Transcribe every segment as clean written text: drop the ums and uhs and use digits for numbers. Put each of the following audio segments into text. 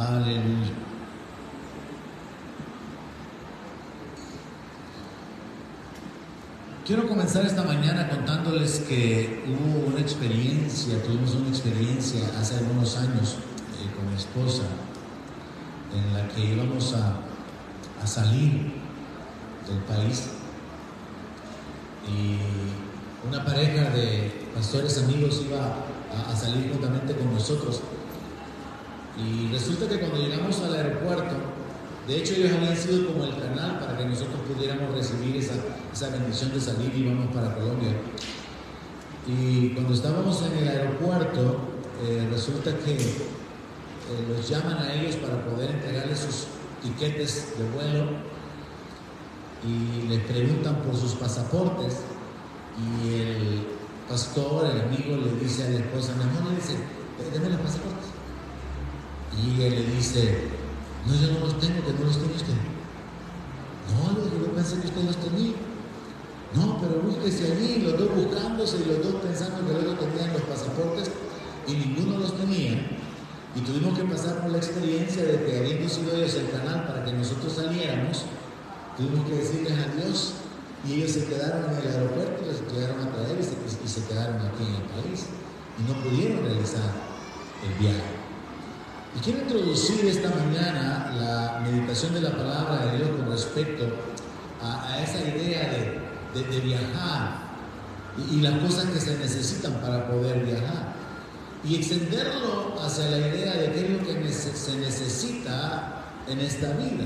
Aleluya. Quiero comenzar esta mañana contándoles que tuvimos una experiencia hace algunos años con mi esposa, en la que íbamos a salir del país, y una pareja de pastores amigos iba a salir juntamente con nosotros. Y resulta que cuando llegamos al aeropuerto, de hecho ellos habían sido como el canal para que nosotros pudiéramos recibir esa bendición de salir y íbamos para Colombia. Y cuando estábamos en el aeropuerto, resulta que los llaman a ellos para poder entregarles sus tiquetes de vuelo y les preguntan por sus pasaportes, y el pastor, el amigo, le dice a la esposa: mi amor, le dice, deme los pasaportes. Y él le dice: no, yo no los tengo, que no los tiene usted. No, le digo, yo pensé que usted los tenía. No, pero búsquese allí, los dos buscándose y los dos pensando que los dos tenían los pasaportes y ninguno los tenía. Y tuvimos que pasar por la experiencia de que, habiendo sido ellos el canal para que nosotros saliéramos, tuvimos que decirles adiós, y ellos se quedaron en el aeropuerto, les llegaron a traer y se quedaron aquí en el país y no pudieron realizar el viaje. Y quiero introducir esta mañana la meditación de la palabra de Dios con respecto a esa idea de viajar y las cosas que se necesitan para poder viajar, y extenderlo hacia la idea de qué es lo que se necesita en esta vida.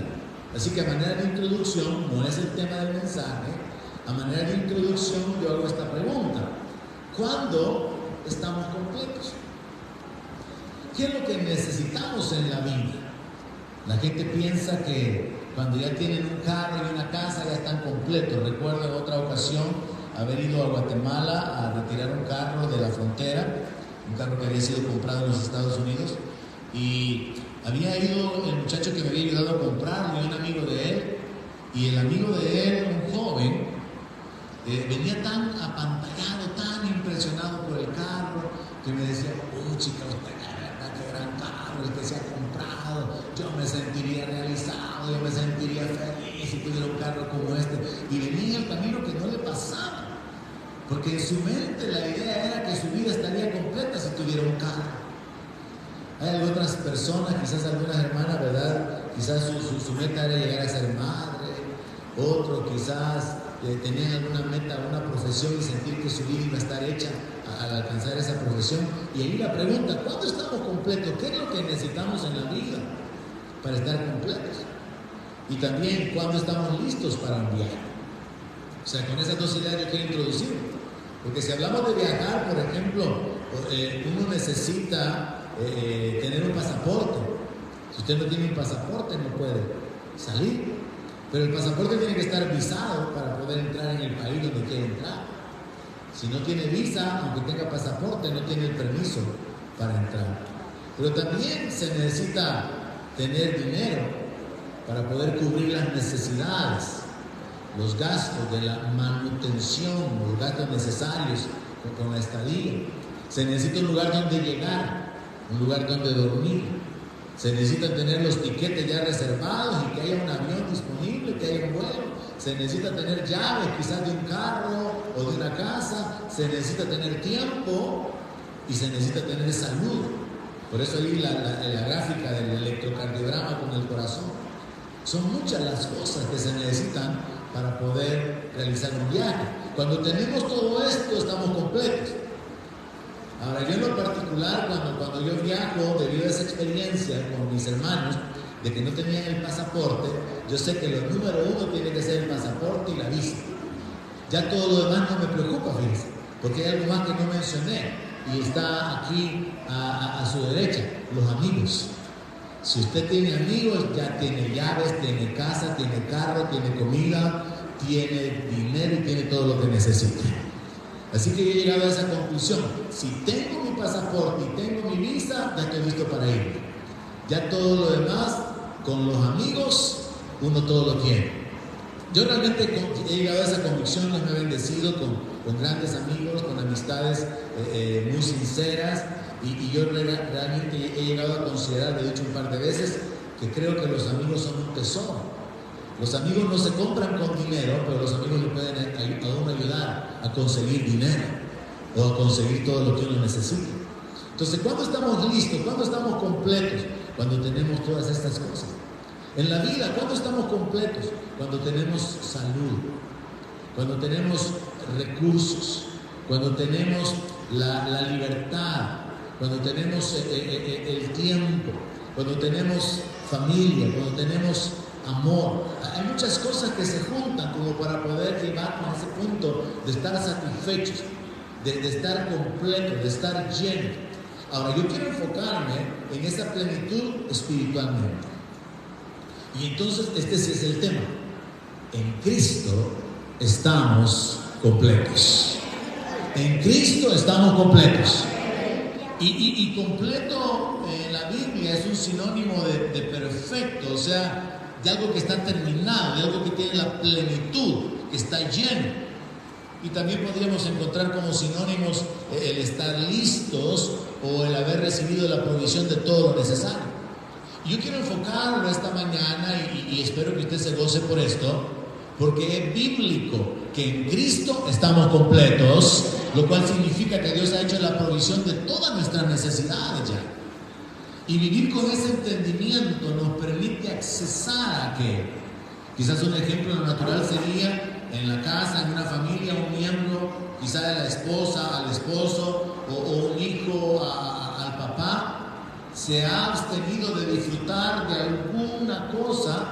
Así que, a manera de introducción, no es el tema del mensaje, a manera de introducción yo hago esta pregunta: ¿cuándo estamos completos? ¿Qué es lo que necesitamos en la vida? La gente piensa que cuando ya tienen un carro y una casa ya están completos. Recuerdo en otra ocasión haber ido a Guatemala a retirar un carro de la frontera, un carro que había sido comprado en los Estados Unidos, y había ido el muchacho que me había ayudado a comprarlo y un amigo de él, y el amigo de él, un joven, venía tan apantallado, tan impresionado por el carro, que me decía: chica, usted, qué gran carro el que se ha comprado, yo me sentiría realizado, yo me sentiría feliz si tuviera un carro como este. Y venía en el camino que no le pasaba, porque en su mente la idea era que su vida estaría completa si tuviera un carro. Hay otras personas, quizás algunas hermanas, ¿verdad? Quizás su meta era llegar a ser madre, otros quizás tenían alguna meta, una profesión, y sentir que su vida iba a estar hecha al alcanzar esa profesión. Y ahí la pregunta: ¿cuándo estamos completos? ¿Qué es lo que necesitamos en la vida para estar completos? Y también, ¿cuándo estamos listos para un viaje? O sea, con esas dos ideas yo quiero introducir. Porque si hablamos de viajar, por ejemplo, uno necesita tener un pasaporte. Si usted no tiene un pasaporte, no puede salir. Pero el pasaporte tiene que estar visado para poder entrar en el país donde quiere entrar. Si no tiene visa, aunque tenga pasaporte, no tiene el permiso para entrar. Pero también se necesita tener dinero para poder cubrir las necesidades, los gastos de la manutención, los gastos necesarios con la estadía. Se necesita un lugar donde llegar, un lugar donde dormir. Se necesitan tener los tiquetes ya reservados y que haya un avión disponible, que haya un vuelo. Se necesita tener llaves quizás de un carro o de una casa. Se necesita tener tiempo y se necesita tener salud. Por eso ahí la gráfica del electrocardiograma con el corazón. Son muchas las cosas que se necesitan para poder realizar un viaje. Cuando tenemos todo esto, estamos completos. Ahora, yo en lo particular, cuando yo viajo, debido a esa experiencia con mis hermanos, de que no tenían el pasaporte, yo sé que lo número uno tiene que ser el pasaporte y la visa. Ya todo lo demás no me preocupa, fíjense, porque hay algo más que no mencioné, y está aquí a su derecha: los amigos. Si usted tiene amigos, ya tiene llaves, tiene casa, tiene carro, tiene comida, tiene dinero y tiene todo lo que necesita. Así que yo he llegado a esa conclusión: si tengo mi pasaporte y tengo mi visa, ya estoy listo para ir. Ya todo lo demás, con los amigos, uno todo lo tiene. Yo realmente he llegado a esa convicción, me he bendecido con grandes amigos, con amistades muy sinceras, Y yo realmente he llegado a considerar, lo he dicho un par de veces, que creo que los amigos son un tesoro. Los amigos no se compran con dinero, pero los amigos le pueden a uno ayudar a conseguir dinero o a conseguir todo lo que uno necesita. Entonces, ¿cuándo estamos listos? ¿Cuándo estamos completos? Cuando tenemos todas estas cosas. En la vida, ¿cuándo estamos completos? Cuando tenemos salud, cuando tenemos recursos, cuando tenemos la libertad, cuando tenemos el tiempo, cuando tenemos familia, cuando tenemos amor. Hay muchas cosas que se juntan como para poder llevarnos a ese punto de estar satisfechos, de estar completos, de estar llenos. Ahora, yo quiero enfocarme en esa plenitud espiritualmente. Y entonces este sí es el tema. En Cristo estamos completos. En Cristo estamos completos. Y completo en la Biblia es un sinónimo de perfecto, o sea, de algo que está terminado, de algo que tiene la plenitud, que está lleno. Y también podríamos encontrar como sinónimos el estar listos o el haber recibido la provisión de todo lo necesario. Yo quiero enfocarlo esta mañana y espero que usted se goce por esto, porque es bíblico que en Cristo estamos completos, lo cual significa que Dios ha hecho la provisión de todas nuestras necesidades ya. Y vivir con ese entendimiento nos permite accesar a aquello. Quizás un ejemplo natural sería en la casa, en una familia, un miembro, quizás de la esposa al esposo o un hijo al papá, se ha abstenido de disfrutar de alguna cosa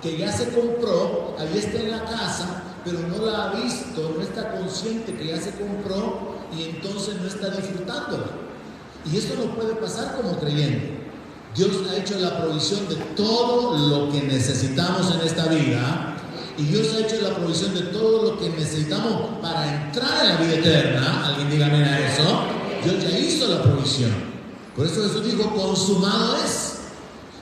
que ya se compró, ahí está en la casa, pero no la ha visto, no está consciente que ya se compró y entonces no está disfrutándola. Y eso nos puede pasar como creyente. Dios ha hecho la provisión de todo lo que necesitamos en esta vida, y Dios ha hecho la provisión de todo lo que necesitamos para entrar en la vida eterna. Alguien dígame a eso. Dios ya hizo la provisión. Por eso Jesús dijo, consumado es.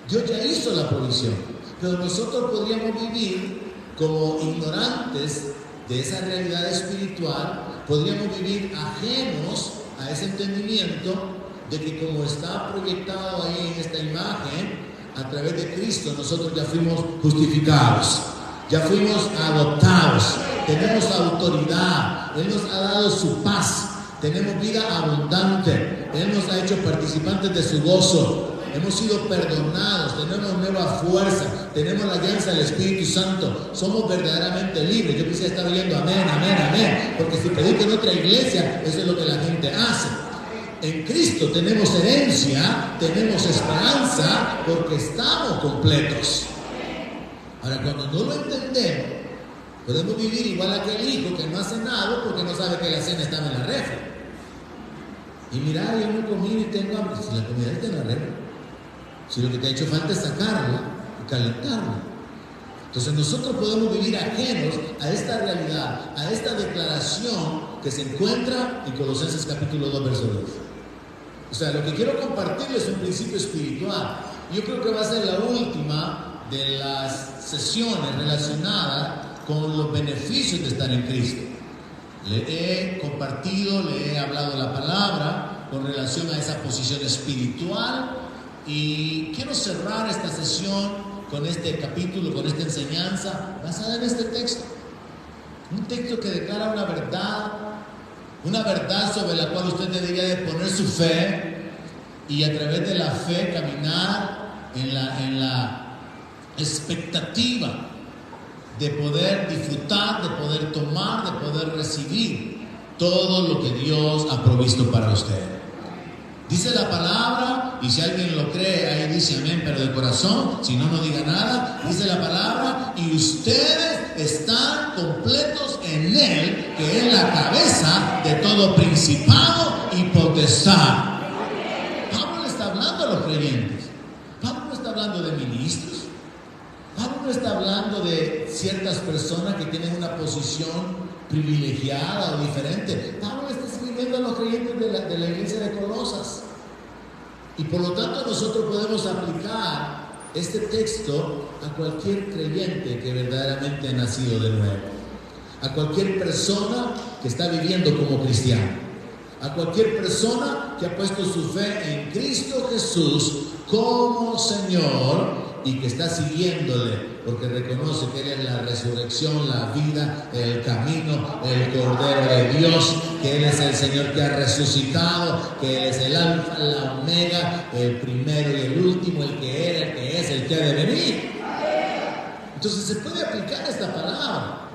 Dios ya hizo la provisión. Pero nosotros podríamos vivir como ignorantes de esa realidad espiritual, podríamos vivir ajenos a ese entendimiento de que como está proyectado ahí en esta imagen, a través de Cristo nosotros ya fuimos justificados, ya fuimos adoptados, tenemos autoridad, Él nos ha dado su paz, tenemos vida abundante, Él nos ha hecho participantes de su gozo. Hemos sido perdonados, tenemos nueva fuerza, tenemos la alianza del Espíritu Santo, somos verdaderamente libres. Yo quisiera estar oyendo amén, amén, amén, porque si predico en otra iglesia, eso es lo que la gente hace. En Cristo tenemos herencia, tenemos esperanza, porque estamos completos. Ahora, cuando no lo entendemos, podemos vivir igual a aquel hijo que no ha cenado porque no sabe que la cena estaba en la refri. Y mira, yo no comí y tengo hambre. Si la comida está en la refri, si lo que te ha hecho falta es sacarla y calentarla. Entonces nosotros podemos vivir ajenos a esta realidad, a esta declaración que se encuentra en Colosenses capítulo 2, verso 10. O sea, lo que quiero compartirles es un principio espiritual. Yo creo que va a ser la última de las sesiones relacionadas con los beneficios de estar en Cristo. Le he compartido, le he hablado la palabra con relación a esa posición espiritual. Y quiero cerrar esta sesión con este capítulo, con esta enseñanza basada en este texto. Un texto que declara una verdad sobre la cual usted debería de poner su fe y a través de la fe caminar en la expectativa de poder disfrutar, de poder tomar, de poder recibir todo lo que Dios ha provisto para usted. Dice la palabra, y si alguien lo cree, ahí dice amén, pero de corazón, si no, no diga nada. Dice la palabra, y ustedes están completos en Él, que es la cabeza de todo principado y potestad. Pablo le está hablando a los creyentes. Pablo no está hablando de ministros. Pablo no está hablando de ciertas personas que tienen una posición privilegiada o diferente. Pablo está escribiendo a los creyentes de la iglesia de Colosas. Y por lo tanto nosotros podemos aplicar este texto a cualquier creyente que verdaderamente ha nacido de nuevo, a cualquier persona que está viviendo como cristiano, a cualquier persona que ha puesto su fe en Cristo Jesús como Señor y que está siguiéndole porque reconoce que Él es la resurrección, la vida, el camino, el Cordero de Dios, que Él es el Señor que ha resucitado, que Él es el Alfa, la Omega, el primero y el último, el que era, el que es, el que ha de venir. Entonces se puede aplicar esta palabra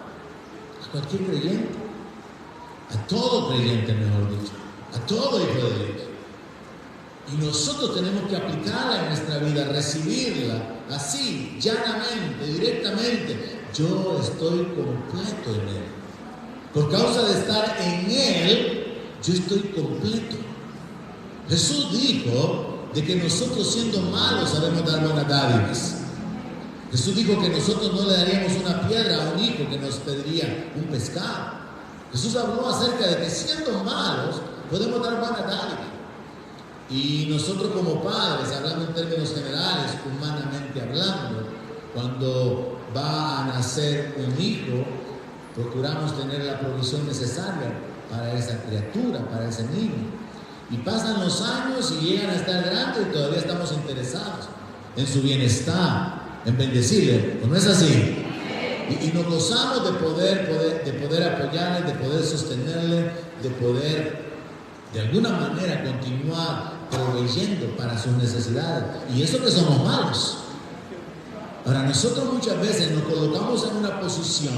a cualquier creyente, a todo creyente, mejor dicho, a todo hijo de Dios. Y nosotros tenemos que aplicarla en nuestra vida, recibirla así, llanamente, directamente. Yo estoy completo en Él. Por causa de estar en Él, yo estoy completo. Jesús dijo de que nosotros, siendo malos, sabemos dar buenas dádivas. Jesús dijo que nosotros no le daríamos una piedra a un hijo que nos pediría un pescado. Jesús habló acerca de que siendo malos podemos dar buenas dádivas. Y nosotros como padres, hablando en términos generales, humanamente hablando, cuando va a nacer un hijo, procuramos tener la provisión necesaria para esa criatura, para ese niño. Y pasan los años y llegan a estar grandes y todavía estamos interesados en su bienestar, en bendecirle. ¿No es así? Y nos gozamos de poder apoyarle, de poder sostenerle, de poder de alguna manera continuar proveyendo para sus necesidades. Y eso que somos malos. Ahora, nosotros muchas veces nos colocamos en una posición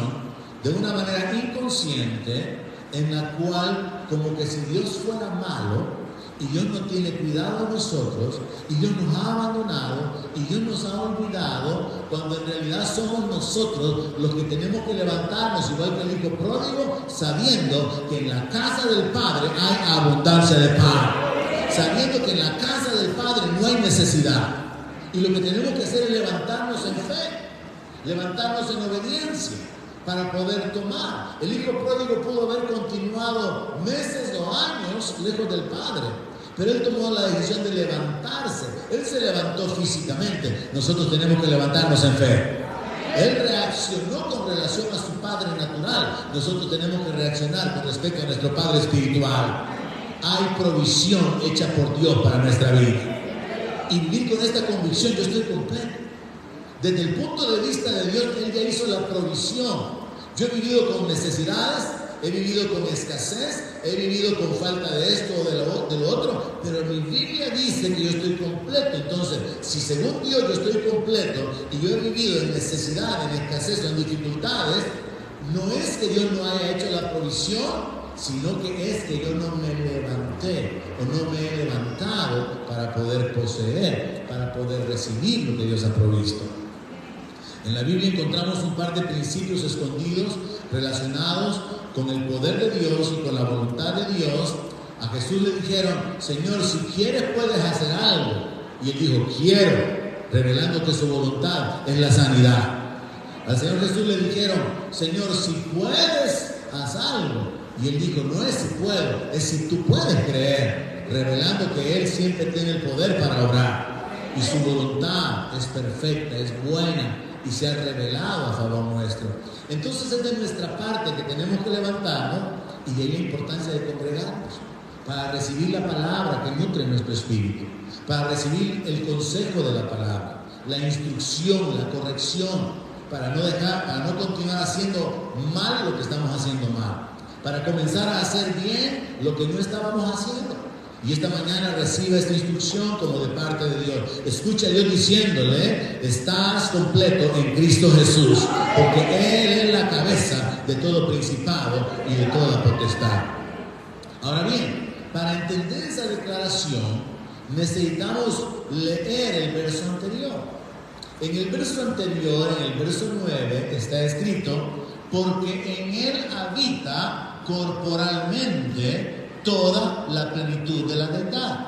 de una manera inconsciente en la cual, como que si Dios fuera malo y Dios no tiene cuidado de nosotros y Dios nos ha abandonado y Dios nos ha olvidado, cuando en realidad somos nosotros los que tenemos que levantarnos, igual que el hijo pródigo, sabiendo que en la casa del Padre hay abundancia de pan, sabiendo que en la casa del Padre no hay necesidad. Y lo que tenemos que hacer es levantarnos en fe, levantarnos en obediencia para poder tomar. El hijo pródigo pudo haber continuado meses o años lejos del Padre, pero él tomó la decisión de levantarse. Él se levantó físicamente. Nosotros tenemos que levantarnos en fe. Él reaccionó con relación a su Padre natural. Nosotros tenemos que reaccionar con respecto a nuestro Padre espiritual. Hay provisión hecha por Dios para nuestra vida. Y vivir con esta convicción: yo estoy completo. Desde el punto de vista de Dios, Él ya hizo la provisión. Yo he vivido con necesidades, he vivido con escasez, he vivido con falta de esto o de lo otro, pero mi Biblia dice que yo estoy completo. Entonces, si según Dios yo estoy completo y yo he vivido en necesidad, en escasez o en dificultades, no es que Dios no haya hecho la provisión, sino que es que yo no me levanté o no me he levantado para poder poseer, para poder recibir lo que Dios ha provisto. En la Biblia encontramos un par de principios escondidos relacionados con el poder de Dios y con la voluntad de Dios. A Jesús le dijeron: Señor, si quieres puedes hacer algo. Y Él dijo: quiero, revelando que su voluntad es la sanidad. Al Señor Jesús le dijeron: Señor, si puedes, haz algo. Y Él dijo: no es si puedo, es si tú puedes creer, revelando que Él siempre tiene el poder para obrar. Y su voluntad es perfecta, es buena y se ha revelado a favor nuestro. Entonces es de nuestra parte que tenemos que levantarnos, y de ahí la importancia de congregarnos para recibir la palabra que nutre nuestro espíritu, para recibir el consejo de la palabra, la instrucción, la corrección, para no continuar haciendo mal lo que estamos haciendo mal, para comenzar a hacer bien lo que no estábamos haciendo. Y esta mañana reciba esta instrucción como de parte de Dios. Escucha a Dios diciéndole: estás completo en Cristo Jesús, porque Él es la cabeza de todo principado y de toda potestad. Ahora bien, para entender esa declaración necesitamos leer el verso anterior. En el verso anterior, en el verso 9, está escrito: porque en Él habita corporalmente toda la plenitud de la deidad.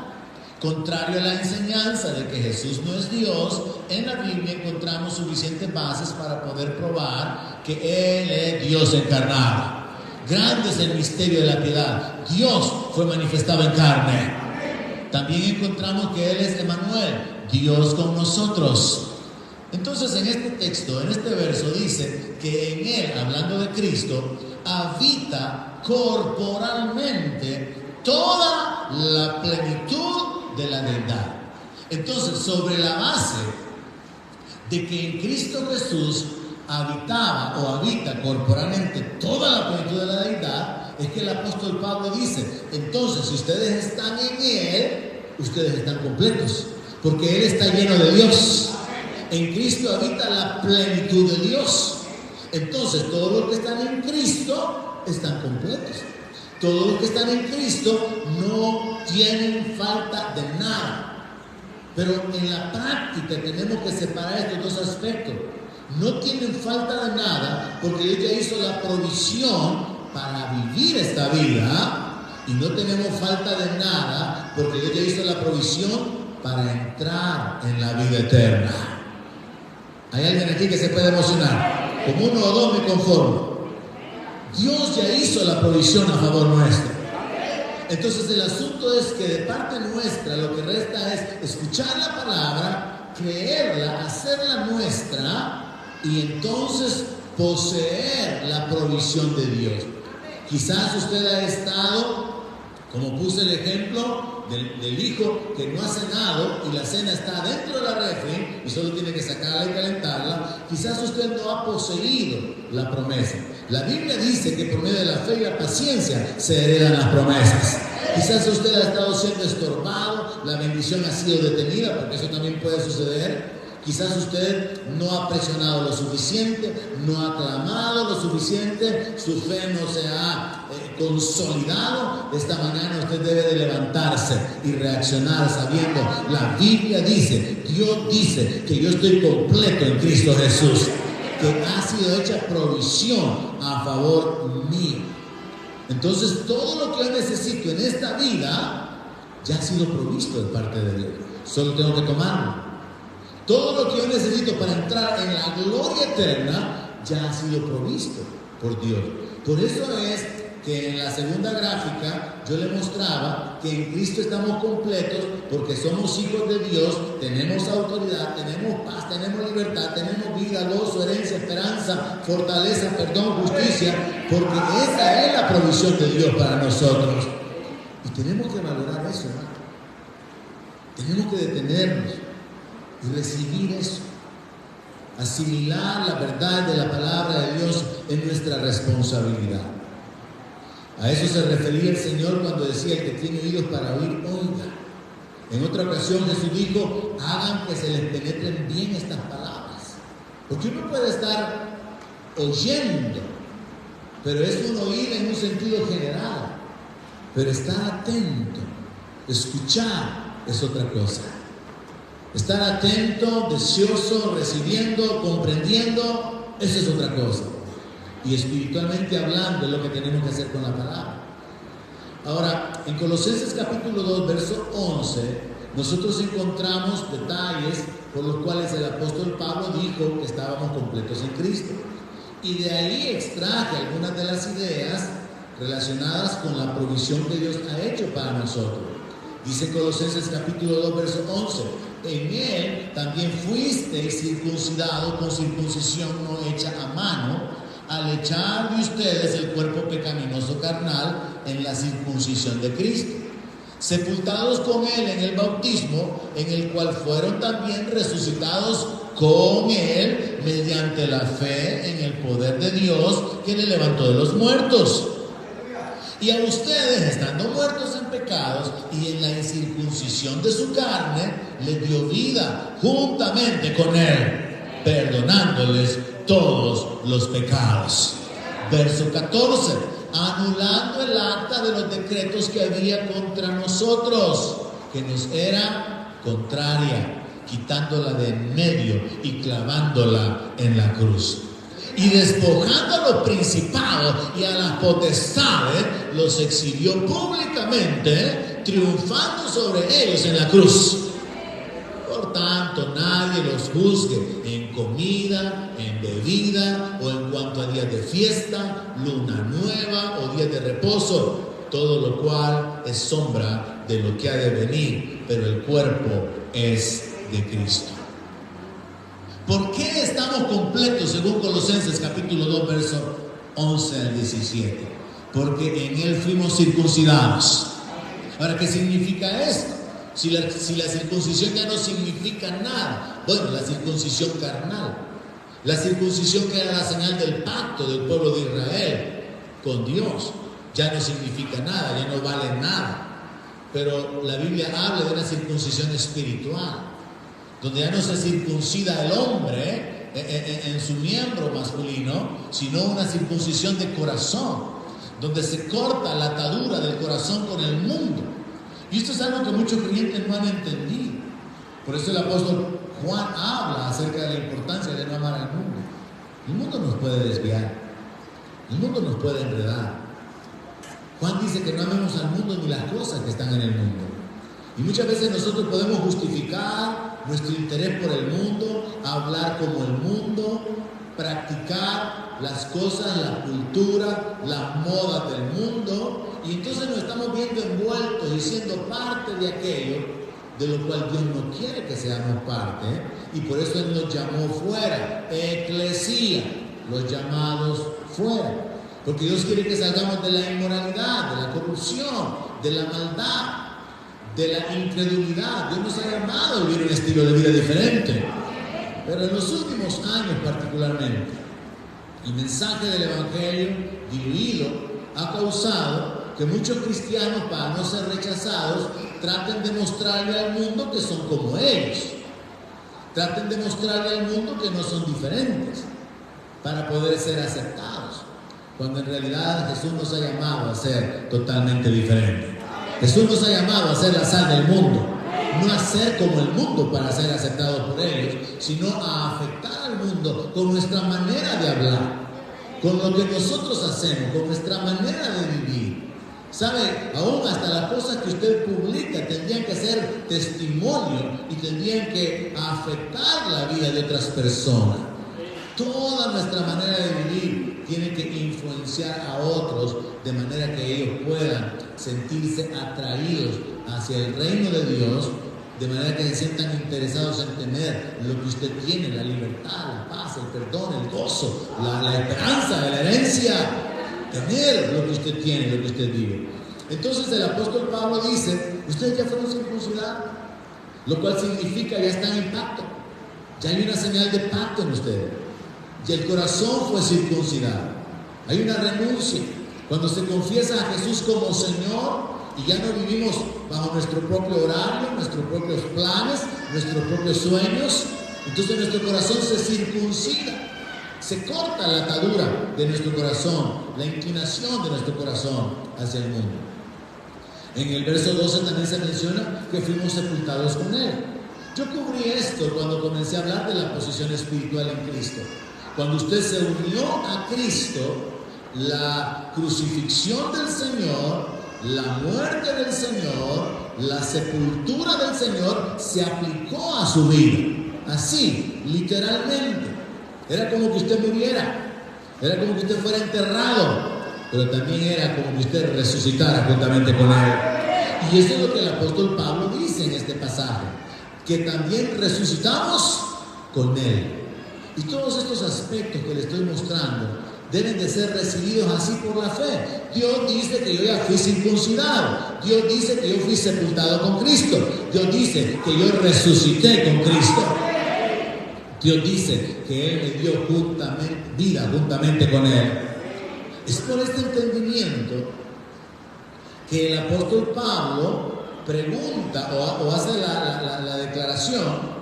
Contrario a la enseñanza de que Jesús no es Dios, en la Biblia encontramos suficientes bases para poder probar que Él es Dios encarnado. Grande es el misterio de la piedad. Dios fue manifestado en carne. También encontramos que Él es Emmanuel, Dios con nosotros. Entonces, en este texto, en este verso, dice que en Él, hablando de Cristo, habita corporalmente toda la plenitud de la deidad. Entonces, sobre la base de que en Cristo Jesús habitaba o habita corporalmente toda la plenitud de la deidad, es que el apóstol Pablo dice: entonces, si ustedes están en Él, ustedes están completos, porque Él está lleno de Dios. En Cristo habita la plenitud de Dios. Entonces, todos los que están en Cristo están completos. Todos los que están en Cristo no tienen falta de nada. Pero en la práctica tenemos que separar estos dos aspectos. No tienen falta de nada porque Dios ya hizo la provisión para vivir esta vida. Y no tenemos falta de nada porque Dios ya hizo la provisión para entrar en la vida eterna. ¿Hay alguien aquí que se puede emocionar? Con uno o dos me conformo. Dios ya hizo la provisión a favor nuestro. Entonces el asunto es que de parte nuestra lo que resta es escuchar la palabra, creerla, hacerla nuestra y entonces poseer la provisión de Dios. Quizás usted ha estado, como puse el ejemplo del hijo que no ha cenado y la cena está dentro de la refri y solo tiene que sacarla y calentarla. Quizás usted no ha poseído la promesa. La Biblia dice que por medio de la fe y la paciencia se heredan las promesas. Quizás usted ha estado siendo estorbado, la bendición ha sido detenida, porque eso también puede suceder. Quizás usted no ha presionado lo suficiente, no ha clamado lo suficiente, su fe no se ha consolidado. Esta mañana usted debe de levantarse y reaccionar sabiendo, la Biblia dice, Dios dice que yo estoy completo en Cristo Jesús, que ha sido hecha provisión a favor mío. Entonces todo lo que yo necesito en esta vida ya ha sido provisto de parte de Dios, solo tengo que tomarlo. Todo lo que yo necesito para entrar en la gloria eterna ya ha sido provisto por Dios. Por eso es que en la segunda gráfica yo le mostraba que en Cristo estamos completos porque somos hijos de Dios, tenemos autoridad, tenemos paz, tenemos libertad, tenemos vida, gozo, herencia, esperanza, fortaleza, perdón, justicia, porque esa es la provisión de Dios para nosotros. Y tenemos que valorar eso, hermano. Tenemos que detenernos y recibir eso, asimilar la verdad de la palabra de Dios en nuestra responsabilidad. A eso se refería el Señor cuando decía: el que tiene oídos para oír, oiga. En otra ocasión Jesús dijo: hagan que se les penetren bien estas palabras, porque uno puede estar oyendo, pero es un oír en un sentido general, pero estar atento, escuchar es otra cosa. Estar atento, deseoso, recibiendo, comprendiendo, eso es otra cosa. Y espiritualmente hablando es lo que tenemos que hacer con la palabra. Ahora, en Colosenses capítulo 2, verso 11, nosotros encontramos detalles por los cuales el apóstol Pablo dijo que estábamos completos en Cristo. Y de ahí extraje algunas de las ideas relacionadas con la provisión que Dios ha hecho para nosotros. Dice Colosenses capítulo 2, verso 11: en Él también fuisteis circuncidados con circuncisión no hecha a mano, al echar de ustedes el cuerpo pecaminoso carnal en la circuncisión de Cristo, sepultados con Él en el bautismo, en el cual fueron también resucitados con Él mediante la fe en el poder de Dios que le levantó de los muertos. Y a ustedes, estando muertos en pecados y en la incircuncisión de su carne, les dio vida juntamente con Él, perdonándoles todos los pecados. Verso 14: anulando el acta de los decretos que había contra nosotros, que nos era contraria, quitándola de en medio y clavándola en la cruz. Y despojando a los principados y a las potestades, los exhibió públicamente, triunfando sobre ellos en la cruz. Por tanto, nadie los juzgue en comida, en bebida, o en cuanto a días de fiesta, luna nueva o días de reposo, todo lo cual es sombra de lo que ha de venir, pero el cuerpo es de Cristo. ¿Por qué estamos completos según Colosenses capítulo 2, verso 11 al 17? Porque en Él fuimos circuncidados Ahora, ¿qué significa esto? Si la circuncisión ya no significa nada. Bueno, la circuncisión carnal. La circuncisión que era la señal del pacto del pueblo de Israel con Dios, ya no significa nada, ya no vale nada. Pero la Biblia habla de una circuncisión espiritual, donde ya no se circuncida el hombre en su miembro masculino, sino una circuncisión de corazón, donde se corta la atadura del corazón con el mundo. Y esto es algo que muchos creyentes no han entendido. Por eso el apóstol Juan habla acerca de la importancia de no amar al mundo. El mundo nos puede desviar, el mundo nos puede enredar. Juan dice que no amemos al mundo ni las cosas que están en el mundo. Y muchas veces nosotros podemos justificar nuestro interés por el mundo, hablar como el mundo, practicar las cosas, la cultura, las modas del mundo, y entonces nos estamos viendo envueltos y siendo parte de aquello de lo cual Dios no quiere que seamos parte, y por eso Él nos llamó fuera, eclesía, los llamados fuera. Porque Dios quiere que salgamos de la inmoralidad, de la corrupción, de la maldad, de la incredulidad. Dios nos ha llamado a vivir un estilo de vida diferente. Pero en los últimos años particularmente, el mensaje del Evangelio diluido ha causado que muchos cristianos, para no ser rechazados, traten de mostrarle al mundo que son como ellos. Traten de mostrarle al mundo que no son diferentes, para poder ser aceptados. Cuando en realidad Jesús nos ha llamado a ser totalmente diferentes. Jesús nos ha llamado a ser la sal del mundo, no a ser como el mundo para ser aceptados por ellos, sino a afectar al mundo con nuestra manera de hablar, con lo que nosotros hacemos, con nuestra manera de vivir. ¿Sabe? Aún hasta las cosas que usted publica tendrían que ser testimonio y tendrían que afectar la vida de otras personas. Toda nuestra manera de vivir tiene que influenciar a otros de manera que ellos puedan sentirse atraídos hacia el reino de Dios, de manera que se sientan interesados en tener lo que usted tiene, la libertad, la paz, el perdón, el gozo, la esperanza de la herencia, tener lo que usted tiene, lo que usted vive. Entonces el apóstol Pablo dice, ustedes ya fueron circuncidados, lo cual significa ya están en pacto, ya hay una señal de pacto en ustedes. Y el corazón fue circuncidado. Hay una renuncia. Cuando se confiesa a Jesús como Señor y ya no vivimos bajo nuestro propio horario, nuestros propios planes, nuestros propios sueños, entonces nuestro corazón se circuncida. Se corta la atadura de nuestro corazón, la inclinación de nuestro corazón hacia el mundo. En el verso 12 también se menciona que fuimos sepultados con Él. Yo cubrí esto cuando comencé a hablar de la posición espiritual en Cristo. Cuando usted se unió a Cristo, la crucifixión del Señor, la muerte del Señor, la sepultura del Señor se aplicó a su vida. Así, literalmente. Era como que usted muriera, era como que usted fuera enterrado, pero también era como que usted resucitara juntamente con Él. Y eso es lo que el apóstol Pablo dice en este pasaje, que también resucitamos con Él. Y todos estos aspectos que le estoy mostrando deben de ser recibidos así por la fe. Dios dice que yo ya fui circuncidado. Dios dice que yo fui sepultado con Cristo. Dios dice que yo resucité con Cristo. Dios dice que Él me dio vida juntamente con Él. Es por este entendimiento que el apóstol Pablo pregunta o hace la declaración: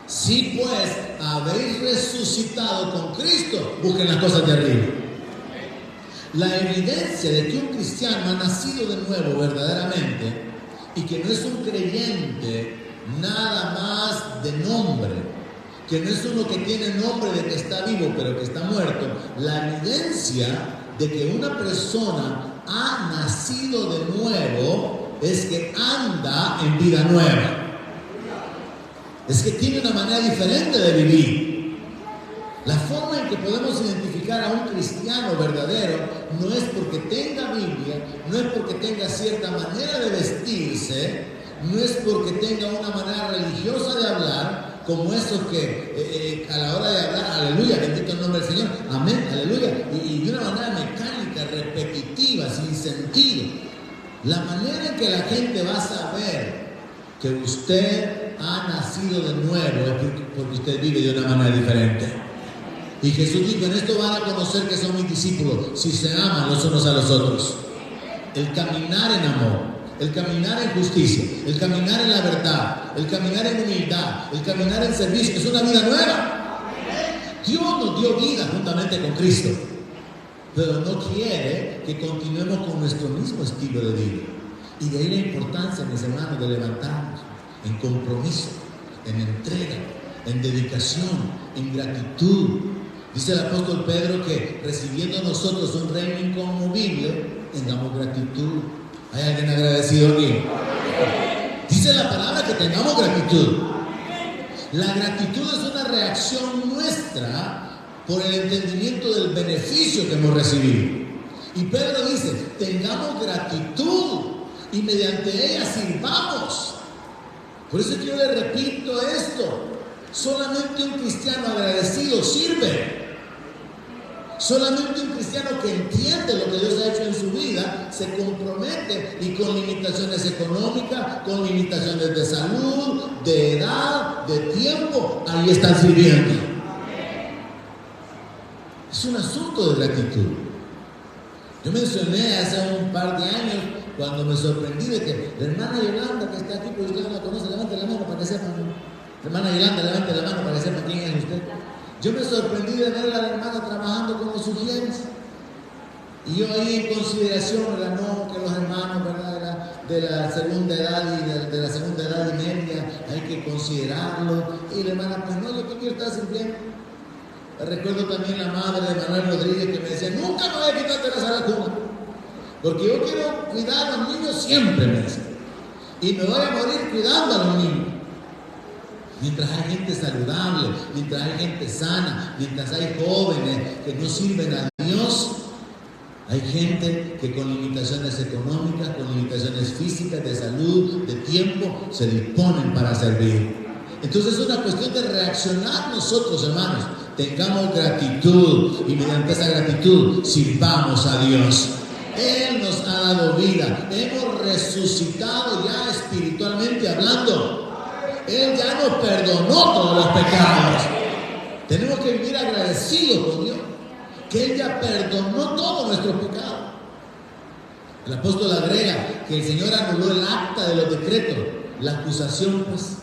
si pues habéis resucitado con Cristo, busquen las cosas de arriba. La evidencia de que un cristiano ha nacido de nuevo verdaderamente y que no es un creyente nada más de nombre, que no es uno que tiene nombre de que está vivo pero que está muerto, la evidencia de que una persona ha nacido de nuevo es que anda en vida nueva. Es que tiene una manera diferente de vivir. La forma en que podemos identificar a un cristiano verdadero no es porque tenga Biblia, no es porque tenga cierta manera de vestirse, no es porque tenga una manera religiosa de hablar, como esos que a la hora de hablar, aleluya, bendito el nombre del Señor, amén, aleluya, y de una manera mecánica, repetitiva, sin sentido. La manera en que la gente va a saber que usted ha nacido de nuevo es porque usted vive de una manera diferente. Y Jesús dijo: en esto van a conocer que son mis discípulos, si se aman los unos a los otros. El caminar en amor, el caminar en justicia, el caminar en la verdad, el caminar en humildad, el caminar en servicio, es una vida nueva. Dios nos dio vida juntamente con Cristo, pero no quiere que continuemos con nuestro mismo estilo de vida. Y de ahí la importancia, mis hermanos, de levantarnos en compromiso, en entrega, en dedicación, en gratitud. Dice el apóstol Pedro que recibiendo nosotros un reino inconmovible, tengamos gratitud. ¿Hay alguien agradecido aquí? Dice la palabra que tengamos gratitud. La gratitud es una reacción nuestra por el entendimiento del beneficio que hemos recibido. Y Pedro dice: tengamos gratitud y mediante ella sirvamos. Por eso yo le repito esto: solamente un cristiano agradecido sirve. Solamente un cristiano que entiende lo que Dios ha hecho en su vida se compromete, y con limitaciones económicas, con limitaciones de salud, de edad, de tiempo, ahí están sirviendo. Es un asunto de gratitud. Yo mencioné hace un par de años, cuando me sorprendí de que la hermana Yolanda, que está aquí, pues usted no la conoce, levante la mano para que sepan. Hermana Yolanda, levante la mano para que sepan quién es usted. Yo me sorprendí de ver a la hermana trabajando con los sugieres. Y yo ahí en consideración, ¿verdad? No, que los hermanos, ¿verdad? De la segunda edad y de la segunda edad y media, hay que considerarlo. Y la hermana, pues no, yo quiero estar sirviendo. Recuerdo también la madre de Manuel Rodríguez que me decía: nunca me voy a quitar de la sala cuna, porque yo quiero cuidar a los niños siempre, me decía. Y me voy a morir cuidando a los niños. Mientras hay gente saludable, mientras hay gente sana, mientras hay jóvenes que no sirven a Dios, hay gente que con limitaciones económicas, con limitaciones físicas, de salud, de tiempo, se disponen para servir. Entonces es una cuestión de reaccionar nosotros, hermanos. Tengamos gratitud y mediante esa gratitud sirvamos a Dios. Él nos ha dado vida, hemos resucitado ya espiritualmente hablando. Él ya nos perdonó todos los pecados. Tenemos que vivir agradecidos con Dios, que Él ya perdonó todos nuestros pecados. El apóstol agrega que el Señor anuló el acta de los decretos, la acusación, pues.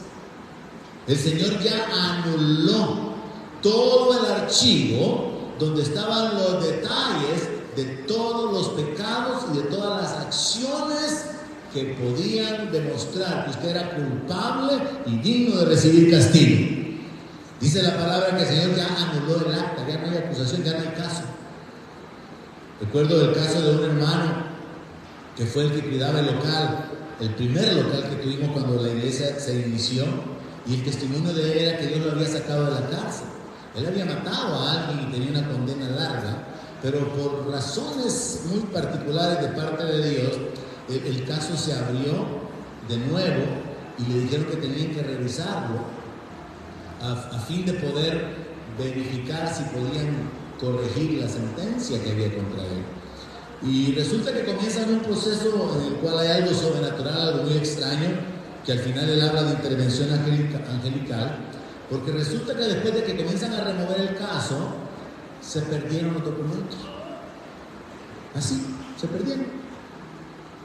El Señor ya anuló todo el archivo donde estaban los detalles de todos los pecados y de todas las acciones que podían demostrar que usted era culpable y digno de recibir castigo. Dice la palabra que el Señor ya anuló el acta, ya no hay acusación, ya no hay caso. Recuerdo el caso de un hermano que fue el que cuidaba el local, el primer local que tuvimos cuando la iglesia se inició, y el testimonio de él era que Dios lo había sacado de la cárcel. Él había matado a alguien y tenía una condena larga, pero por razones muy particulares de parte de Dios, el caso se abrió de nuevo y le dijeron que tenían que revisarlo a fin de poder verificar si podían corregir la sentencia que había contra él. Y resulta que comienzan un proceso en el cual hay algo sobrenatural, algo muy extraño, que al final él habla de intervención angelical, porque resulta que después de que comienzan a remover el caso, se perdieron los documentos. Así, se perdieron.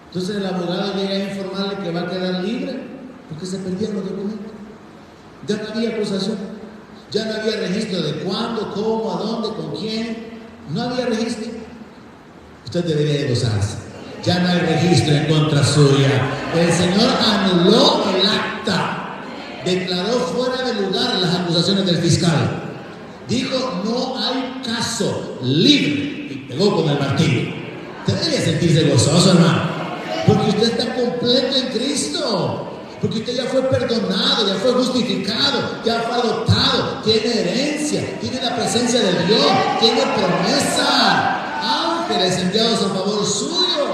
Entonces el abogado llega a informarle que va a quedar libre porque se perdieron los documentos. Ya no había acusación, ya no había registro de cuándo, cómo, a dónde, con quién. No había registro. Usted debería de gozarse. Ya no hay registro en contra suya. El Señor anuló el acta, declaró fuera de lugar las acusaciones del fiscal. Dijo: no hay caso, libre, y pegó con el martillo. Usted debería sentirse gozoso, hermano, porque usted está completo en Cristo. Porque usted ya fue perdonado, ya fue justificado, ya fue adoptado, tiene herencia, tiene la presencia de Dios, tiene promesa, ángeles enviados a favor suyo.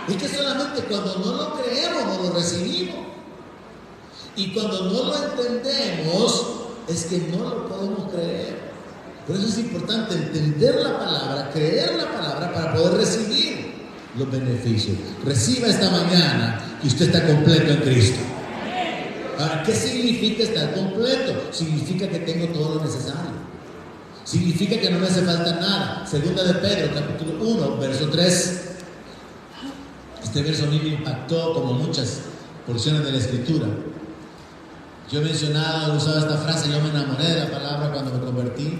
Es que solamente cuando no lo creemos no lo recibimos. Y cuando no lo entendemos es que no lo podemos creer. Por eso es importante entender la palabra, creer la palabra para poder recibir. los beneficios. Reciba esta mañana que usted está completo en Cristo. Ahora, ¿qué significa estar completo? Significa que tengo todo lo necesario. Significa que no me hace falta nada. Segunda de Pedro, capítulo 1, verso 3. Este verso a mí me impactó como muchas porciones de la Escritura. Yo he mencionado, he usado esta frase, yo me enamoré de la palabra cuando me convertí.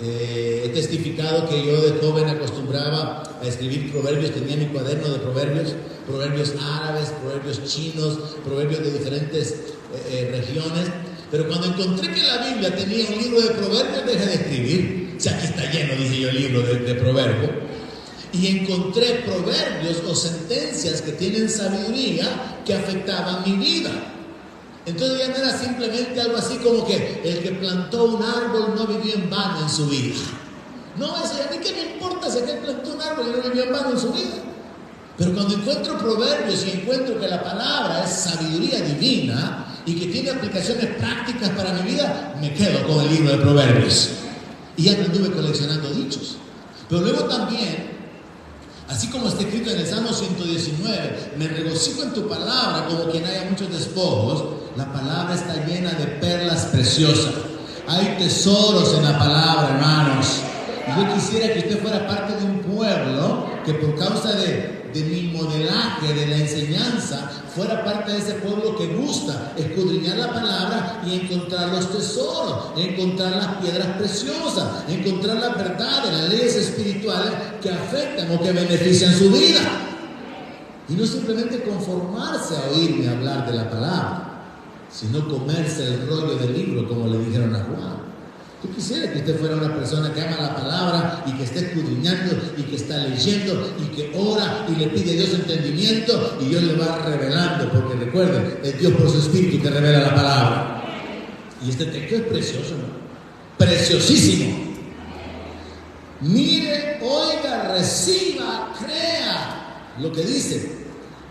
He testificado que yo de joven acostumbraba a escribir proverbios, tenía mi cuaderno de proverbios, proverbios árabes, proverbios chinos, proverbios de diferentes regiones. Pero cuando encontré que la Biblia tenía un libro de proverbios, dejé de escribir. O sea, aquí está lleno, dije yo, el libro de proverbios. Y encontré proverbios o sentencias que tienen sabiduría que afectaban mi vida. Entonces ya no era simplemente algo así como que el que plantó un árbol no vivió en vano en su vida. No, eso, ¿a mí qué me importa si aquel plantó un árbol y no vivió en vano en su vida? Pero cuando encuentro proverbios y encuentro que la palabra es sabiduría divina y que tiene aplicaciones prácticas para mi vida, me quedo con el libro de proverbios. Y ya me anduve coleccionando dichos. Pero luego también, así como está escrito en el Salmo 119, me regocijo en tu palabra como quien haya muchos despojos. La palabra está llena de perlas preciosas. Hay tesoros en la palabra, hermanos. Y yo quisiera que usted fuera parte de un pueblo que por causa de mi modelaje, de la enseñanza, fuera parte de ese pueblo que gusta escudriñar la palabra y encontrar los tesoros, encontrar las piedras preciosas, encontrar la verdad de las leyes espirituales que afectan o que benefician su vida. Y no simplemente conformarse a oírme hablar de la palabra, sino comerse el rollo del libro, como le dijeron a Juan. Yo quisiera que usted fuera una persona que ama la palabra y que esté escudriñando y que está leyendo y que ora y le pide a Dios entendimiento y Dios le va revelando, porque recuerden, es Dios por su espíritu que revela la palabra. Y este texto es precioso, ¿no? Preciosísimo. Mire, oiga, reciba, crea lo que dice.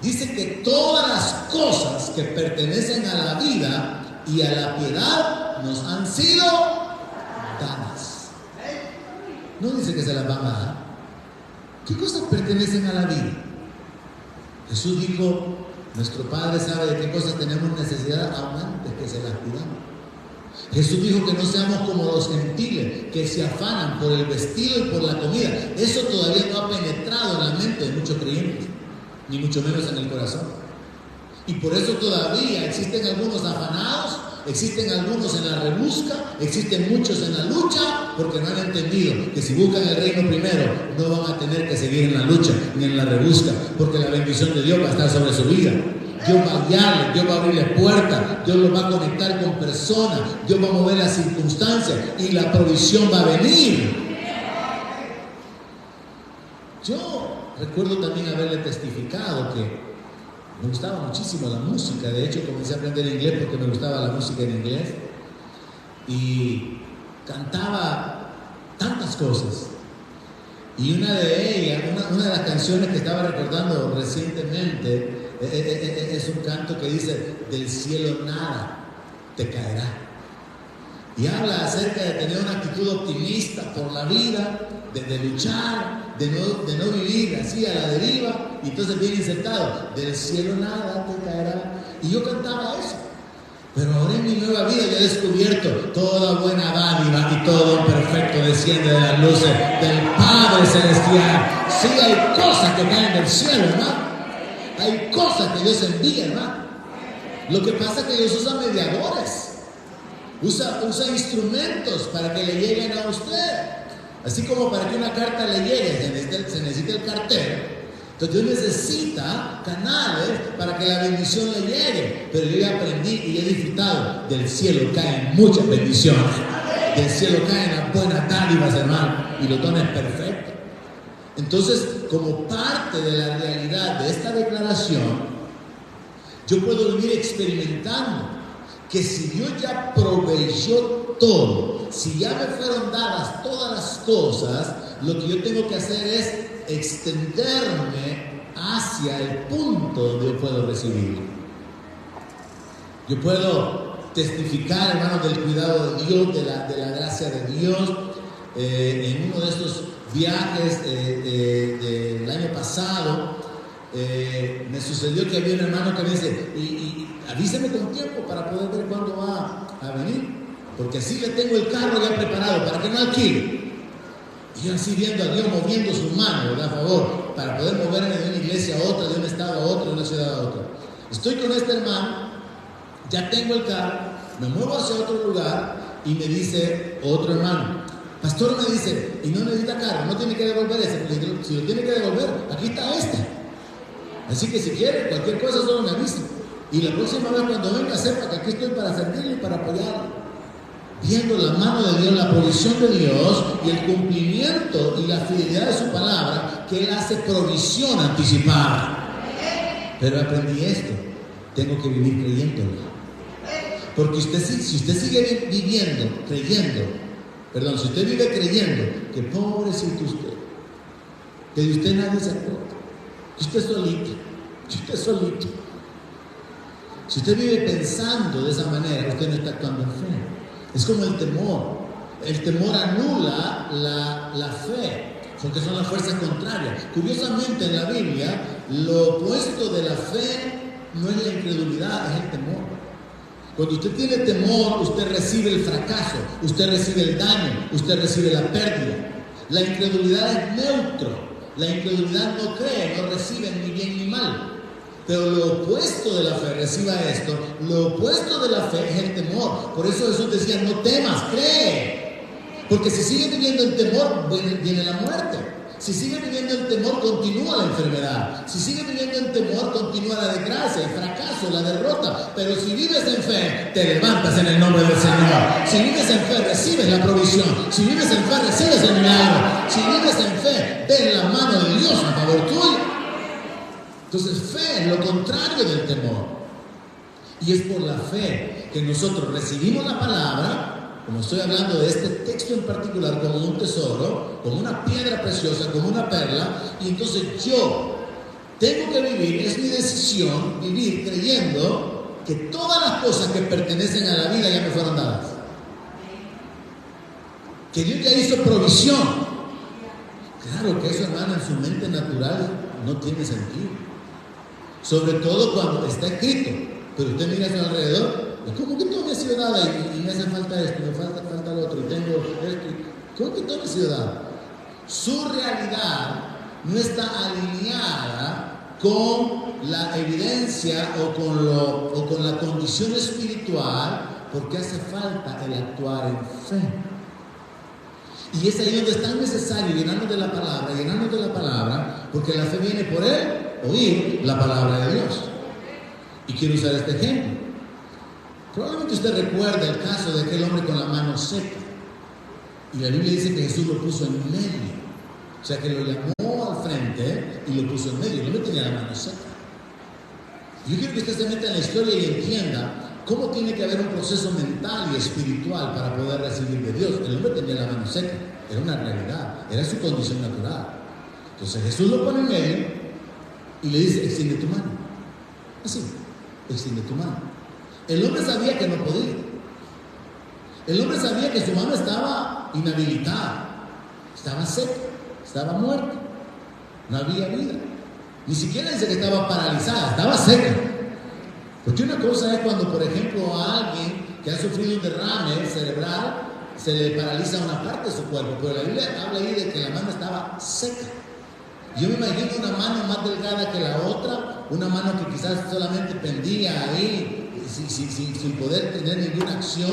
Dice que todas las cosas que pertenecen a la vida y a la piedad nos han sido dadas. No dice que se las van a dar. ¿Qué cosas pertenecen a la vida? Jesús dijo, nuestro Padre sabe de qué cosas tenemos necesidad aún antes que se las pidamos. Jesús dijo que no seamos como los gentiles que se afanan por el vestido y por la comida. Eso todavía no ha penetrado en la mente de muchos creyentes, ni mucho menos en el corazón. Y por eso todavía existen algunos afanados, existen algunos en la rebusca, existen muchos en la lucha, porque no han entendido que si buscan el reino primero, no van a tener que seguir en la lucha ni en la rebusca, porque la bendición de Dios va a estar sobre su vida. Dios va a guiarle, Dios va a abrirle puertas, Dios lo va a conectar con personas, Dios va a mover las circunstancias y la provisión va a venir. Yo recuerdo también haberle testificado que me gustaba muchísimo la música. De hecho, comencé a aprender inglés porque me gustaba la música en inglés y cantaba tantas cosas. Y una de ellas, una de las canciones que estaba recordando recientemente, es un canto que dice: del cielo nada te caerá. Y habla acerca de tener una actitud optimista por la vida, de luchar, de no vivir así a la deriva. Y entonces viene insertado: del cielo nada te caerá. Y yo cantaba eso. Pero ahora en mi nueva vida yo he descubierto toda buena dádiva y todo don perfecto desciende de las luces del Padre Celestial. Sí, hay cosas que caen del cielo, hermano. Hay cosas que Dios envía, hermano. Lo que pasa es que Dios usa mediadores, usa instrumentos para que le lleguen a usted. Así como para que una carta le llegue se necesita el cartero. Entonces Dios necesita canales para que la bendición le llegue. Pero yo ya aprendí y he disfrutado. Del cielo caen muchas bendiciones. Del cielo caen las buenas dádivas, hermano, y los dones perfectos. Entonces, como parte de la realidad de esta declaración, yo puedo vivir experimentando que si Dios ya proveyó todo, si ya me fueron dadas todas las cosas, lo que yo tengo que hacer es extenderme hacia el punto donde yo puedo recibir. Yo puedo testificar, hermanos, del cuidado de Dios, de la gracia de Dios. En uno de estos viajes del año pasado, me sucedió que había un hermano que me dice, y avísame con tiempo para poder ver cuándo va a venir, porque así le tengo el carro ya preparado para que no alquile. Y yo así viendo a Dios moviendo su mano, ¿verdad? A favor, para poder moverme de una iglesia a otra, de un estado a otro, de una ciudad a otra. Estoy con este hermano, ya tengo el carro, me muevo hacia otro lugar y me dice otro hermano, pastor, me dice, y no necesita carro, no tiene que devolver ese, porque si lo tiene que devolver, aquí está este. Así que si quiere, cualquier cosa solo me avisa. Y la próxima vez cuando venga, sepa que aquí estoy para servirle y para apoyarle. Viendo la mano de Dios, la provisión de Dios y el cumplimiento y la fidelidad de su palabra, que Él hace provisión anticipada. Pero aprendí esto, tengo que vivir creyéndolo. Porque si usted sigue viviendo, si usted vive creyendo que pobrecito usted, que de usted nadie se acuerda, que usted es solito, si usted vive pensando de esa manera, usted no está actuando en fe. Es como el temor anula la fe, porque son las fuerzas contrarias. Curiosamente en la Biblia, lo opuesto de la fe no es la incredulidad, es el temor. Cuando usted tiene temor, usted recibe el fracaso, usted recibe el daño, usted recibe la pérdida. La incredulidad es neutro, la incredulidad no cree, no recibe ni bien ni mal. Pero lo opuesto de la fe, reciba esto, lo opuesto de la fe es el temor. Por eso Jesús decía, no temas, cree. Porque si sigue viviendo en temor, viene la muerte. Si sigue viviendo en temor, continúa la enfermedad. Si sigue viviendo en temor, continúa la desgracia, el fracaso, la derrota. Pero si vives en fe, te levantas en el nombre del Señor. Si vives en fe, recibes la provisión. Si vives en fe, recibes el milagro. Si vives en fe, ves la mano de Dios a favor tuyo. Entonces, fe es lo contrario del temor. Y es por la fe que nosotros recibimos la palabra, como estoy hablando de este texto en particular, como un tesoro, como una piedra preciosa, como una perla, y entonces yo tengo que vivir, es mi decisión, vivir creyendo que todas las cosas que pertenecen a la vida ya me fueron dadas. Que Dios ya hizo provisión. Claro que eso, hermano, en su mente natural no tiene sentido. Sobre todo cuando está escrito, pero usted mira a su alrededor, es como que todo me ha sido dado y me hace falta esto, me falta lo otro, y tengo esto, ¿cómo que todo me ha sido dado? Su realidad no está alineada con la evidencia o con la condición espiritual, porque hace falta el actuar en fe. Y es ahí donde es tan necesario llenarnos de la palabra, porque la fe viene por él, oír la palabra de Dios. Y quiero usar este ejemplo. Probablemente usted recuerda el caso de aquel hombre con la mano seca. Y la Biblia dice que Jesús lo puso en medio. O sea que lo llamó al frente y lo puso en medio. El hombre tenía la mano seca. Yo quiero que usted se meta en la historia y entienda cómo tiene que haber un proceso mental y espiritual para poder recibir de Dios. El hombre tenía la mano seca. Era una realidad. Era su condición natural. Entonces Jesús lo pone en medio y le dice, extiende tu mano. Así, extiende tu mano. El hombre sabía que no podía. El hombre sabía que su mano estaba inhabilitada, estaba seca, estaba muerta, no había vida. Ni siquiera dice que estaba paralizada, estaba seca. Porque una cosa es cuando, por ejemplo, a alguien que ha sufrido un derrame cerebral se le paraliza una parte de su cuerpo, pero la Biblia habla ahí de que la mano estaba seca. Yo me imagino una mano más delgada que la otra, una mano que quizás solamente pendía ahí sin poder tener ninguna acción,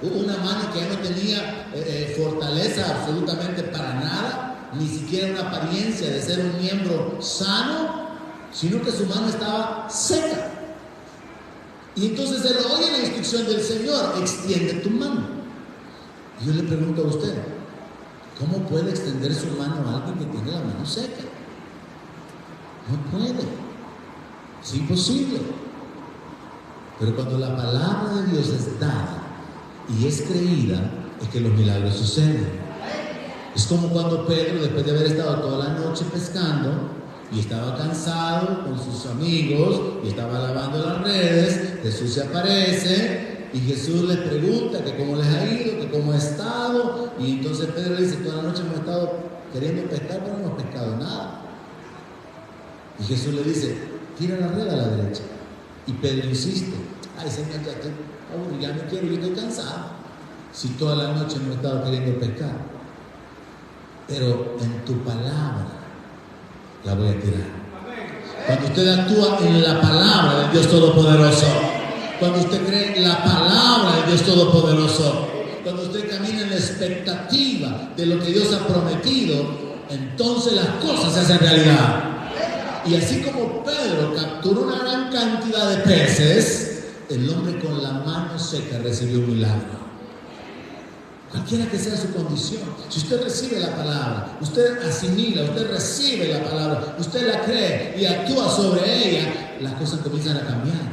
una mano que ya no tenía fortaleza absolutamente para nada, ni siquiera una apariencia de ser un miembro sano, sino que su mano estaba seca. Y entonces él oye la instrucción del Señor, extiende tu mano. Y yo le pregunto a usted, ¿cómo puede extender su mano a alguien que tiene la mano seca? No puede. Es imposible. Pero cuando la palabra de Dios es dada y es creída, es que los milagros suceden. Es como cuando Pedro, después de haber estado toda la noche pescando y estaba cansado con sus amigos y estaba lavando las redes, Jesús se aparece y Jesús les pregunta que cómo les ha ido, que cómo ha estado, y entonces Pedro le dice, toda la noche hemos estado queriendo pescar, pero no has pescado nada. Y Jesús le dice, tira la red a la derecha. Y Pedro insiste, ay Señor, ya estoy aburrido, ya me quiero, yo estoy cansado. Si toda la noche no he estado queriendo pescar. Pero en tu palabra la voy a tirar. Cuando usted actúa en la palabra del Dios Todopoderoso, cuando usted cree en la palabra del Dios Todopoderoso, cuando usted camina en la expectativa de lo que Dios ha prometido, entonces las cosas se hacen realidad. Y así como Pedro capturó una gran cantidad de peces, el hombre con la mano seca recibió un milagro. Cualquiera que sea su condición, si usted recibe la palabra, usted asimila, usted recibe la palabra, usted la cree y actúa sobre ella, las cosas comienzan a cambiar.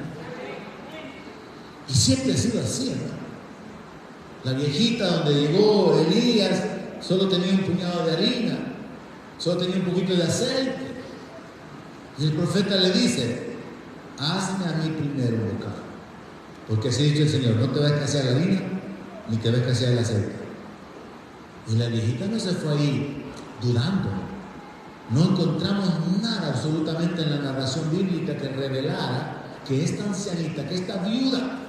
Y siempre ha sido así, ¿no? La viejita donde llegó Elías solo tenía un puñado de harina, solo tenía un poquito de aceite. Y el profeta le dice, hazme a mí primero un bocado. Porque así ha dicho el Señor, no te va a escasear la harina, ni te va a escasear el aceite. Y la viejita no se fue ahí dudando. No encontramos nada absolutamente en la narración bíblica que revelara que esta ancianita, que esta viuda,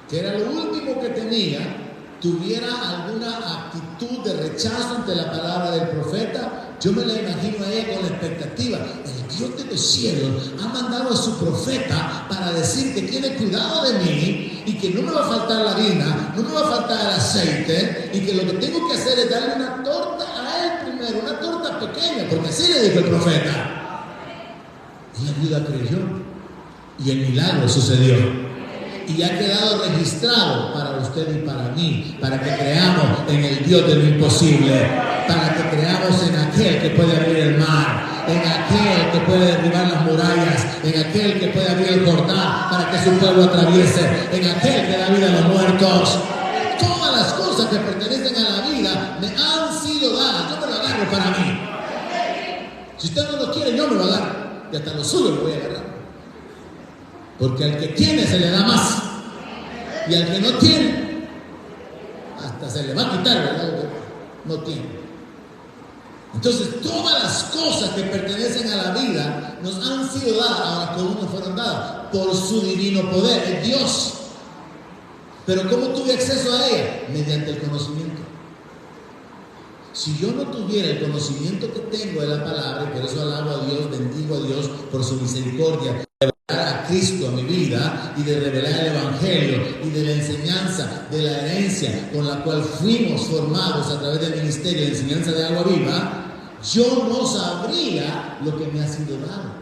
que era lo último que tenía, tuviera alguna actitud de rechazo ante la palabra del profeta. Yo me la imagino a ella con la expectativa. El Dios de los cielos ha mandado a su profeta para decir que tiene cuidado de mí y que no me va a faltar la harina, no me va a faltar el aceite y que lo que tengo que hacer es darle una torta a él primero, una torta pequeña, porque así le dijo el profeta. Y la viuda creyó y el milagro sucedió. Y ha quedado registrado para usted y para mí, para que creamos en el Dios de lo imposible, para que creamos en aquel que puede abrir el mar, en aquel que puede derribar las murallas, en aquel que puede abrir el Jordán para que su pueblo atraviese, en aquel que da vida a los muertos. Todas las cosas que pertenecen a la vida me han sido dadas, yo me lo agarro para mí. Si usted no lo quiere, yo me lo agarro, y hasta lo suyo lo voy a agarrar. Porque al que tiene se le da más. Y al que no tiene, hasta se le va a quitar, ¿verdad? No tiene. Entonces, todas las cosas que pertenecen a la vida nos han sido dadas. Ahora, ¿cómo nos fueron dadas? Por su divino poder, es Dios. Pero ¿cómo tuve acceso a ella? Mediante el conocimiento. Si yo no tuviera el conocimiento que tengo de la palabra, y por eso alabo a Dios, bendigo a Dios por su misericordia, a Cristo a mi vida y de revelar el Evangelio y de la enseñanza, de la herencia con la cual fuimos formados a través del ministerio de enseñanza de agua viva, yo no sabría lo que me ha sido dado.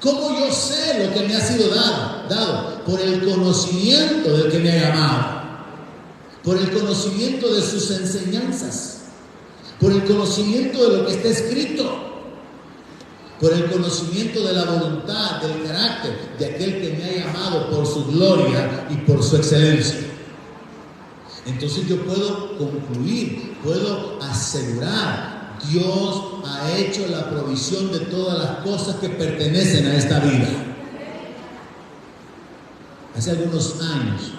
¿Cómo yo sé lo que me ha sido dado? Por el conocimiento del que me ha llamado, por el conocimiento de sus enseñanzas, por el conocimiento de lo que está escrito, por el conocimiento de la voluntad, del carácter de aquel que me ha llamado por su gloria y por su excelencia. Entonces yo puedo concluir, puedo asegurar, Dios ha hecho la provisión de todas las cosas que pertenecen a esta vida. Hace algunos años,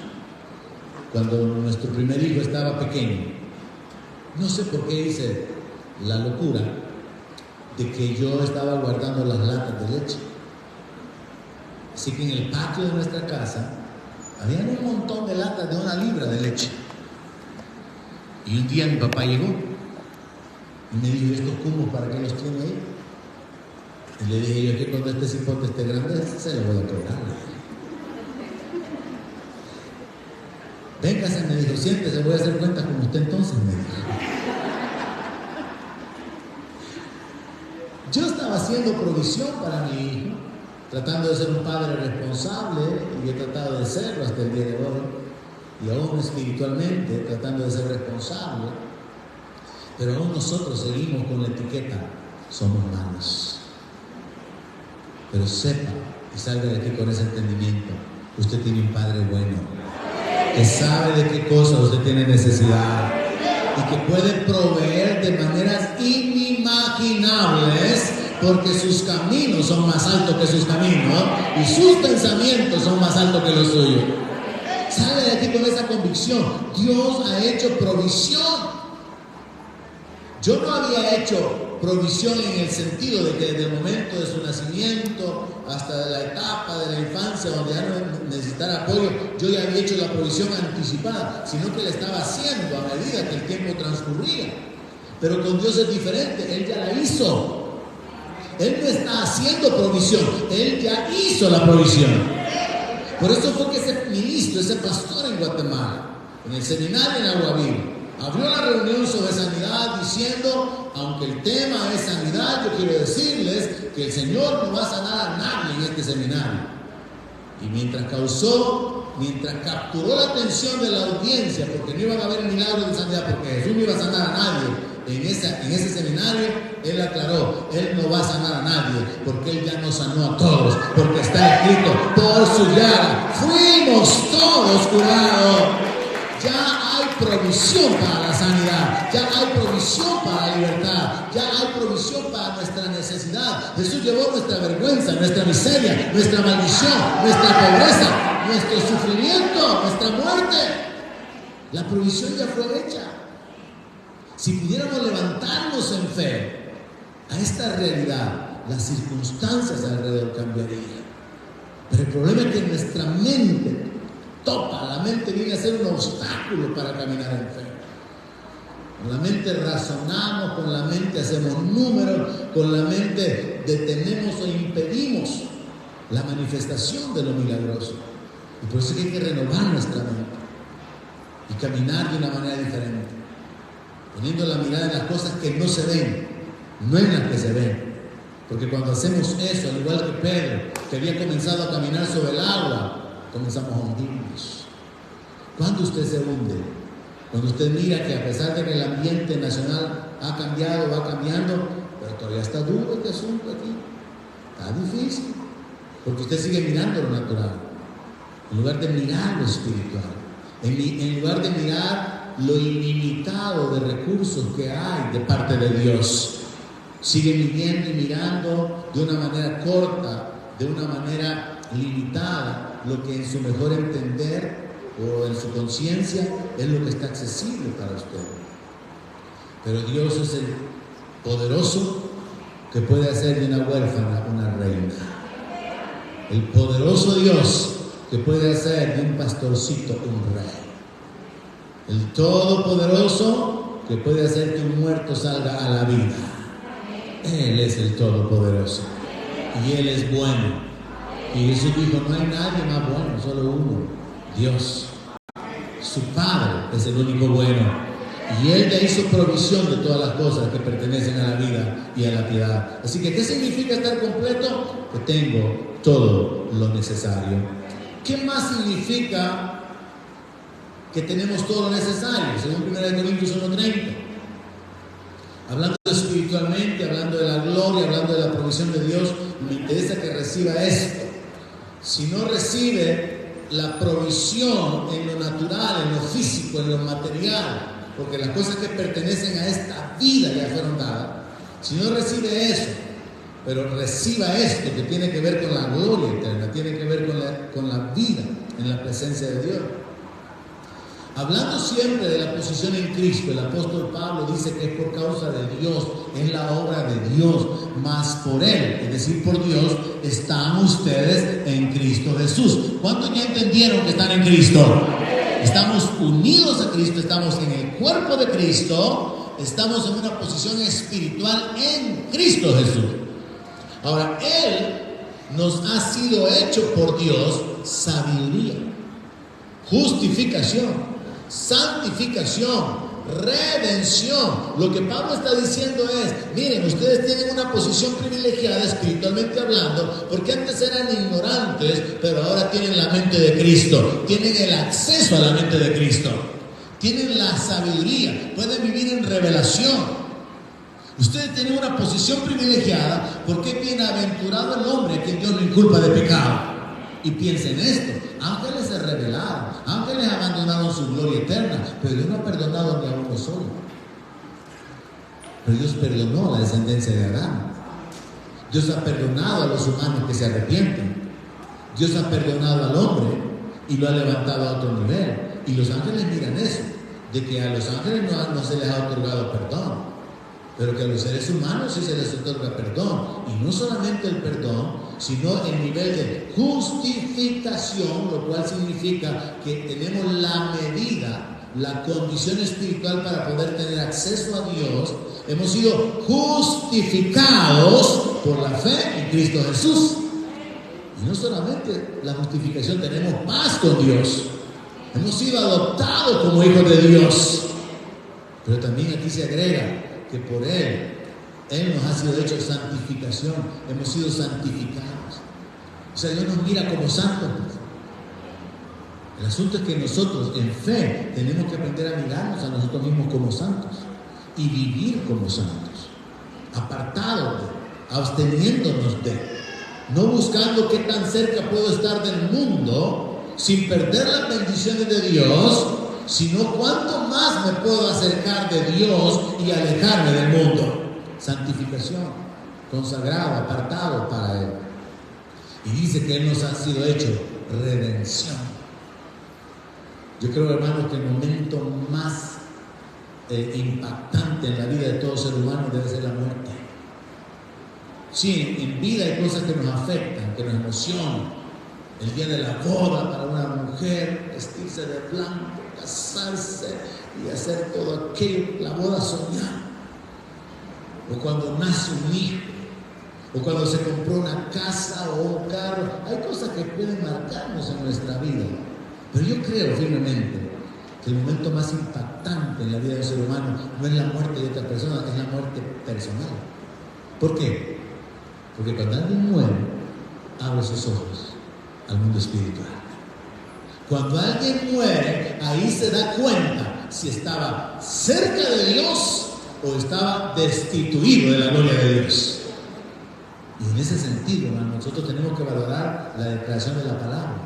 cuando nuestro primer hijo estaba pequeño, no sé por qué hice la locura de que yo estaba guardando las latas de leche. Así que en el patio de nuestra casa había un montón de latas de 1 libra de leche. Y un día mi papá llegó y me dijo, ¿estos cubos para qué los tiene ahí? Y le dije yo que cuando este cipote esté grande se lo voy a cobrar. Véngase, me dijo, siéntese, voy a hacer cuentas como usted entonces, me dijo. Yo estaba haciendo provisión para mi hijo, tratando de ser un padre responsable, y he tratado de serlo hasta el día de hoy, y aún espiritualmente tratando de ser responsable, pero aún nosotros seguimos con la etiqueta, somos malos. Pero sepa y salga de aquí con ese entendimiento, usted tiene un Padre bueno, que sabe de qué cosas usted tiene necesidad, y que puede proveer de maneras inimaginables, porque sus caminos son más altos que sus caminos y sus pensamientos son más altos que los suyos. Sale de aquí con esa convicción. Dios ha hecho provisión. Yo no había hecho provisión en el sentido de que desde el momento de su nacimiento hasta la etapa de la infancia donde ya no necesitara apoyo, yo ya había hecho la provisión anticipada, sino que la estaba haciendo a medida que el tiempo transcurría. Pero con Dios es diferente, Él ya la hizo. Él no está haciendo provisión, Él ya hizo la provisión. Por eso fue que ese ministro, ese pastor en Guatemala, en el seminario en Agua Viva, abrió la reunión sobre sanidad diciendo, aunque el tema es sanidad, yo quiero decirles que el Señor no va a sanar a nadie en este seminario. Y mientras capturó la atención de la audiencia, porque no iban a haber milagros de sanidad, porque Jesús no iba a sanar a nadie en ese seminario, Él aclaró, Él no va a sanar a nadie, porque Él ya nos sanó a todos, porque está escrito, por su llaga fuimos todos curados. Ya hay provisión para la sanidad, ya hay provisión para la libertad, ya hay provisión para nuestra necesidad. Jesús llevó nuestra vergüenza, nuestra miseria, nuestra maldición, nuestra pobreza, nuestro sufrimiento, nuestra muerte. La provisión ya fue hecha. Si pudiéramos levantarnos en fe a esta realidad, las circunstancias alrededor cambiarían. Pero el problema es que nuestra mente la mente viene a ser un obstáculo para caminar en fe. Con la mente razonamos, con la mente hacemos números, con la mente detenemos o impedimos la manifestación de lo milagroso. Y por eso hay que renovar nuestra mente y caminar de una manera diferente, poniendo la mirada en las cosas que no se ven, no en las que se ven. Porque cuando hacemos eso, al igual que Pedro, que había comenzado a caminar sobre el agua, comenzamos a hundirnos. ¿Cuándo usted se hunde? Cuando usted mira que a pesar de que el ambiente nacional ha cambiado, va cambiando, pero todavía está duro este asunto aquí. Está difícil. Porque usted sigue mirando lo natural, en lugar de mirar lo espiritual, en lugar de mirar lo ilimitado de recursos que hay de parte de Dios. Sigue viviendo y mirando de una manera corta, de una manera limitada, lo que en su mejor entender o en su conciencia es lo que está accesible para usted. Pero Dios es el poderoso que puede hacer de una huérfana una reina. El poderoso Dios que puede hacer de un pastorcito un rey. El todopoderoso que puede hacer que un muerto salga a la vida. Él es el todopoderoso y Él es bueno. Y Jesús dijo, no hay nadie más bueno, solo uno, Dios. Su Padre es el único bueno. Y Él ya hizo provisión de todas las cosas que pertenecen a la vida y a la piedad. Así que, ¿qué significa estar completo? Que tengo todo lo necesario. ¿Qué más significa que tenemos todo lo necesario? Según 1 Corintios 1:30. Hablando espiritualmente, hablando de la gloria, hablando de la provisión de Dios, me interesa que reciba esto. Si no recibe la provisión en lo natural, en lo físico, en lo material, porque las cosas que pertenecen a esta vida ya fueron dadas, si no recibe eso, pero reciba esto que tiene que ver con la gloria eterna, tiene que ver con la vida en la presencia de Dios. Hablando siempre de la posición en Cristo, el apóstol Pablo dice que es por causa de Dios, es la obra de Dios, más por Él, es decir, por Dios, están ustedes en Cristo Jesús. ¿Cuántos ya entendieron que están en Cristo? Estamos unidos a Cristo, estamos en el cuerpo de Cristo, estamos en una posición espiritual en Cristo Jesús. Ahora, Él nos ha sido hecho por Dios sabiduría, justificación, santificación, redención. Lo que Pablo está diciendo es, miren, ustedes tienen una posición privilegiada espiritualmente hablando, porque antes eran ignorantes, pero ahora tienen la mente de Cristo, tienen el acceso a la mente de Cristo, tienen la sabiduría, pueden vivir en revelación. Ustedes tienen una posición privilegiada porque es bienaventurado el hombre que Dios no inculpa de pecado. Y piensen esto, ángeles se rebelaron, ángeles abandonaron su gloria eterna, pero Dios no ha perdonado ni a uno solo. Pero Dios perdonó a la descendencia de Adán. Dios ha perdonado a los humanos que se arrepienten. Dios ha perdonado al hombre y lo ha levantado a otro nivel. Y los ángeles miran eso, de que a los ángeles no se les ha otorgado perdón. pero que a los seres humanos sí se les otorga perdón. Y no solamente el perdón, sino el nivel de justificación, lo cual significa que tenemos la medida, la condición espiritual para poder tener acceso a Dios. Hemos sido justificados por la fe en Cristo Jesús. Y no solamente la justificación, tenemos paz con Dios. Hemos sido adoptados como hijos de Dios. Pero también aquí se agrega que por Él nos ha sido hecho santificación. Hemos sido santificados. O sea, Dios nos mira como santos. El asunto es que nosotros en fe tenemos que aprender a mirarnos a nosotros mismos como santos y vivir como santos, apartados de, absteniéndonos de, no buscando qué tan cerca puedo estar del mundo sin perder las bendiciones de Dios, sino cuánto más me puedo acercar de Dios y alejarme del mundo. Santificación, consagrado, apartado para Él. Y dice que Él nos ha sido hecho redención. Yo creo, hermanos, que el momento más impactante en la vida de todo ser humano debe ser la muerte. Sí, en vida hay cosas que nos afectan, que nos emocionan. El día de la boda para una mujer, vestirse de blanco, casarse y hacer todo aquello, la boda soñada. O cuando nace un hijo, o cuando se compró una casa o un carro. Hay cosas que pueden marcarnos en nuestra vida. Pero yo creo firmemente que el momento más impactante en la vida de un ser humano no es la muerte de otra persona, es la muerte personal. ¿Por qué? Porque cuando alguien muere, abre sus ojos al mundo espiritual. Cuando alguien muere, ahí se da cuenta si estaba cerca de Dios o estaba destituido de la gloria de Dios. Y en ese sentido, hermano, nosotros tenemos que valorar la declaración de la palabra.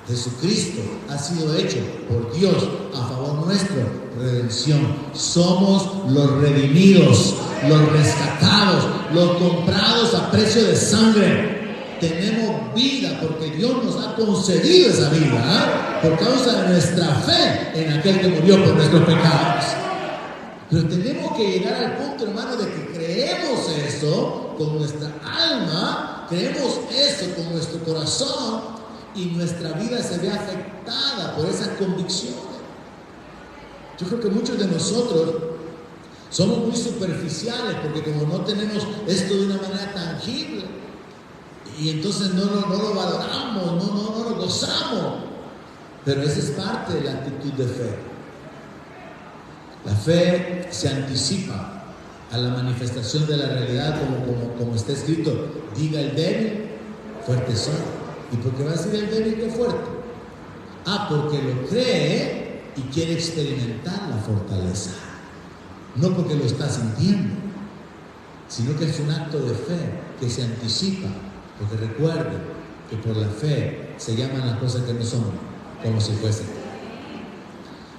Jesucristo ha sido hecho por Dios a favor nuestro, redención. Somos los redimidos, los rescatados, los comprados a precio de sangre. Tenemos vida porque Dios nos ha concedido esa vida, por causa de nuestra fe en aquel que murió por nuestros pecados. Pero tenemos que llegar al punto, hermano, de que creemos eso con nuestra alma, creemos eso con nuestro corazón, y nuestra vida se ve afectada por esas convicciones. Yo creo que muchos de nosotros somos muy superficiales porque como no tenemos esto de una manera tangible, y entonces no lo valoramos, no lo gozamos. Pero esa es parte de la actitud de fe. La fe se anticipa a la manifestación de la realidad, como está escrito: diga el débil, fuerte soy. ¿Y por qué va a decir el débil que fuerte? Porque lo cree y quiere experimentar la fortaleza. No porque lo está sintiendo, sino que es un acto de fe que se anticipa. Porque recuerde que por la fe se llaman las cosas que no son como si fuesen.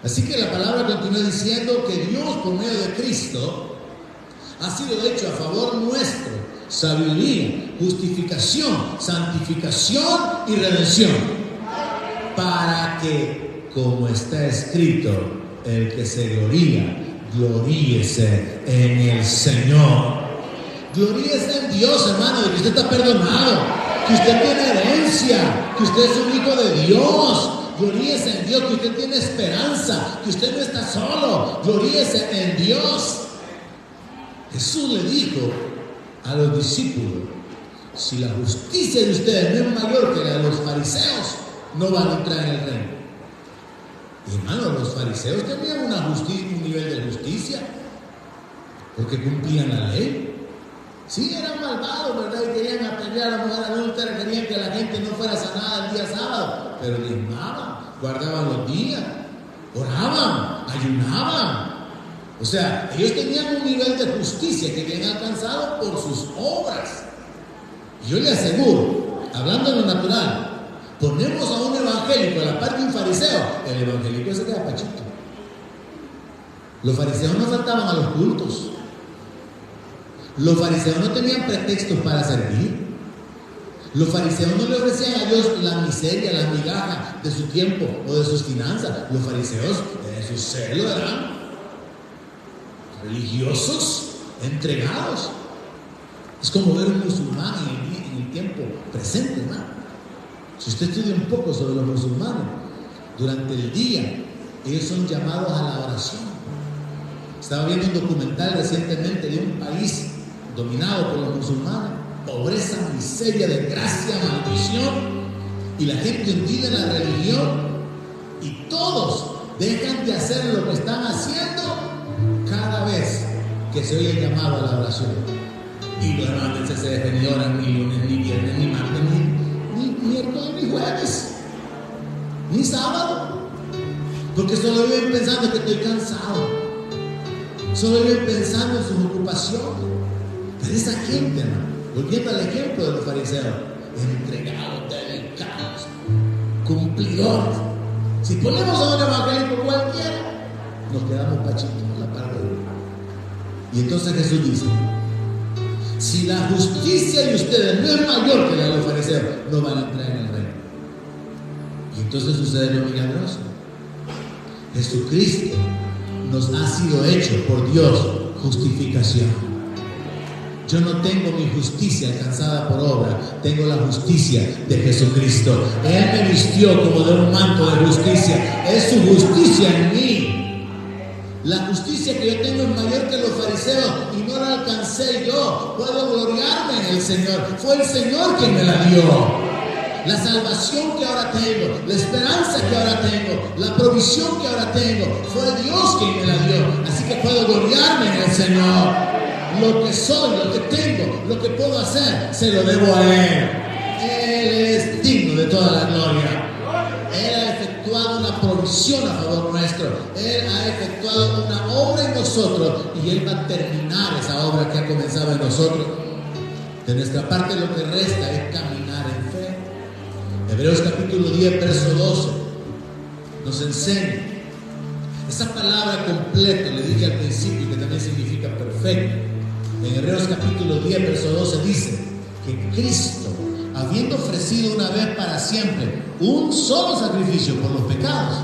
Así que la palabra continúa diciendo que Dios, por medio de Cristo, ha sido hecho a favor nuestro sabiduría, justificación, santificación y redención, para que, como está escrito, el que se gloría, gloríese en el Señor. Gloríese en Dios, hermano, de que usted está perdonado, que usted tiene herencia, que usted es un hijo de Dios. Gloríese en Dios, que usted tiene esperanza, que usted no está solo. Gloríese en Dios. Jesús le dijo a los discípulos: si la justicia de ustedes no es mayor que la de los fariseos, no van a entrar en el reino. Y hermano, los fariseos tenían un nivel de justicia, porque cumplían la ley. Sí, eran malvados, ¿verdad? Y querían apedrear a la mujer adúltera, querían que la gente no fuera sanada el día sábado, pero diezmaban, guardaban los días, oraban, ayunaban. O sea, ellos tenían un nivel de justicia que habían alcanzado por sus obras. Y yo le aseguro, hablando de lo natural, ponemos a un evangélico a la par de un fariseo, el evangélico se queda pachito. Los fariseos no faltaban a los cultos. Los fariseos no tenían pretextos para servir. Los fariseos no le ofrecían a Dios la miseria, la migaja de su tiempo o de sus finanzas. Los fariseos, en su celo, eran religiosos, entregados. Es como ver un musulmán en el tiempo presente, hermano. Si usted estudia un poco sobre los musulmanes, durante el día ellos son llamados a la oración. Estaba viendo un documental recientemente de un país dominado por los musulmanes, pobreza, miseria, desgracia, maldición, y la gente hundida en la religión, y todos dejan de hacer lo que están haciendo cada vez que se oye el llamado a la oración. Y normalmente ni oran ni lunes, ni viernes, ni martes, ni miércoles, ni jueves, ni sábado, porque solo viven pensando que estoy cansado, solo viven pensando en sus ocupaciones. Pero esa gente, hermano, volviendo al ejemplo de los fariseos, entregados, dedicados, cumplidores. Si ponemos a un evangélico cualquiera, nos quedamos pachitos en la parte de uno. Y entonces Jesús dice: si la justicia de ustedes no es mayor que la de los fariseos, no van a entrar en el reino. Y entonces sucede lo milagroso. Jesucristo nos ha sido hecho por Dios justificación. Yo no tengo mi justicia alcanzada por obra, tengo la justicia de Jesucristo. Él me vistió como de un manto de justicia. Es su justicia en mí. La justicia que yo tengo es mayor que los fariseos y no la alcancé yo. Puedo gloriarme en el Señor. Fue el Señor quien me la dio. La salvación que ahora tengo, la esperanza que ahora tengo, la provisión que ahora tengo, fue Dios quien me la dio. Así que puedo gloriarme en el Señor. Lo que soy, lo que tengo, lo que puedo hacer, se lo debo a Él. Él es digno de toda la gloria. Él ha efectuado una provisión a favor nuestro. Él ha efectuado una obra en nosotros y Él va a terminar esa obra que ha comenzado en nosotros. De nuestra parte lo que resta es caminar en fe. Hebreos capítulo 10, verso 12 nos enseña esa palabra completa. Le dije al principio que también significa perfecto. En Hebreos capítulo 10, verso 12 dice que Cristo, habiendo ofrecido una vez para siempre un solo sacrificio por los pecados,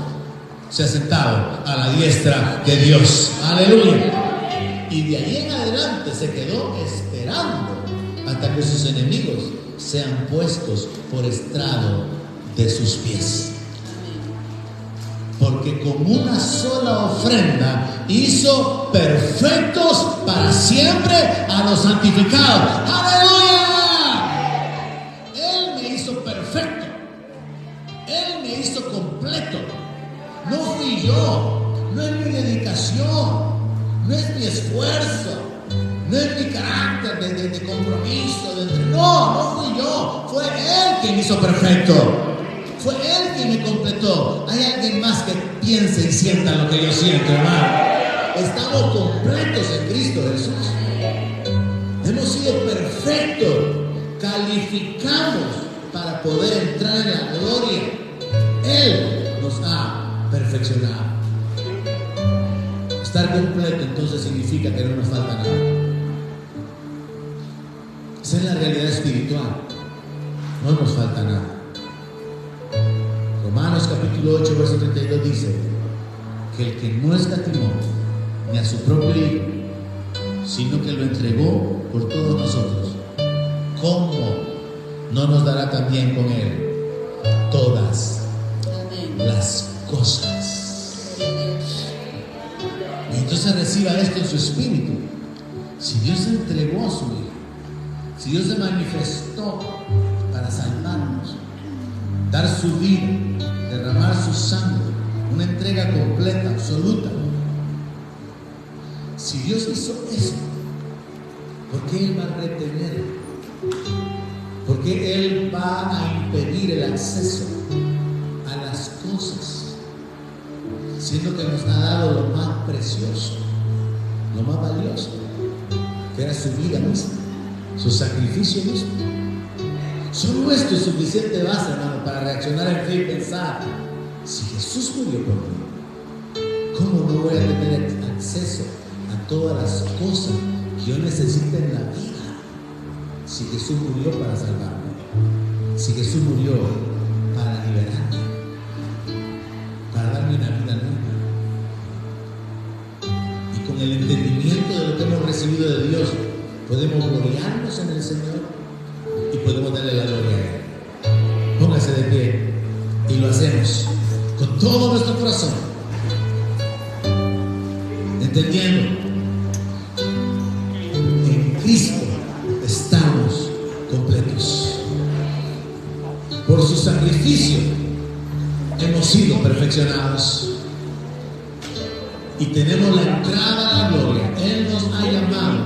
se ha sentado a la diestra de Dios. Aleluya. Y de ahí en adelante se quedó esperando hasta que sus enemigos sean puestos por estrado de sus pies. Porque con una sola ofrenda hizo perfectos para siempre a los santificados. ¡Aleluya! Él me hizo perfecto. Él me hizo completo. No fui yo. No es mi dedicación. No es mi esfuerzo. No es mi carácter de compromiso. No fui yo. Fue Él quien me hizo perfecto. Fue Él quien me completó. Hay alguien más que piense y sienta lo que yo siento, hermano. Estamos completos en Cristo Jesús. Hemos sido perfectos. Calificamos para poder entrar en la gloria. Él nos ha perfeccionado. Estar completo entonces significa que no nos falta nada. Esa es la realidad espiritual. No nos falta nada. Romanos capítulo 8, verso 32 dice que el que no escatimó ni a su propio Hijo, sino que lo entregó por todos nosotros, ¿cómo no nos dará también con Él todas las cosas? Y entonces reciba esto en su espíritu. Si Dios se entregó a su Hijo, si Dios se manifestó para salvarnos, dar su vida, derramar su sangre, una entrega completa, absoluta. Si Dios hizo eso, ¿por qué Él va a retener? ¿Por qué Él va a impedir el acceso a las cosas? Siendo que nos ha dado lo más precioso, lo más valioso, que era su vida misma, su sacrificio mismo. Solo esto es suficiente base, hermano, para reaccionar en fe y pensar: si Jesús murió por mí, ¿cómo no voy a tener acceso a todas las cosas que yo necesito en la vida? Si Jesús murió para salvarme, si Jesús murió para liberarme, para darme una vida nueva, y con el entendimiento de lo que hemos recibido recibido de Dios, podemos gloriarnos en el Señor y podemos darle la gloria a Él. Póngase de pie y lo hacemos con todo nuestro corazón, entendiendo que en Cristo estamos completos. Por su sacrificio hemos sido perfeccionados y tenemos la entrada a la gloria. Él nos ha llamado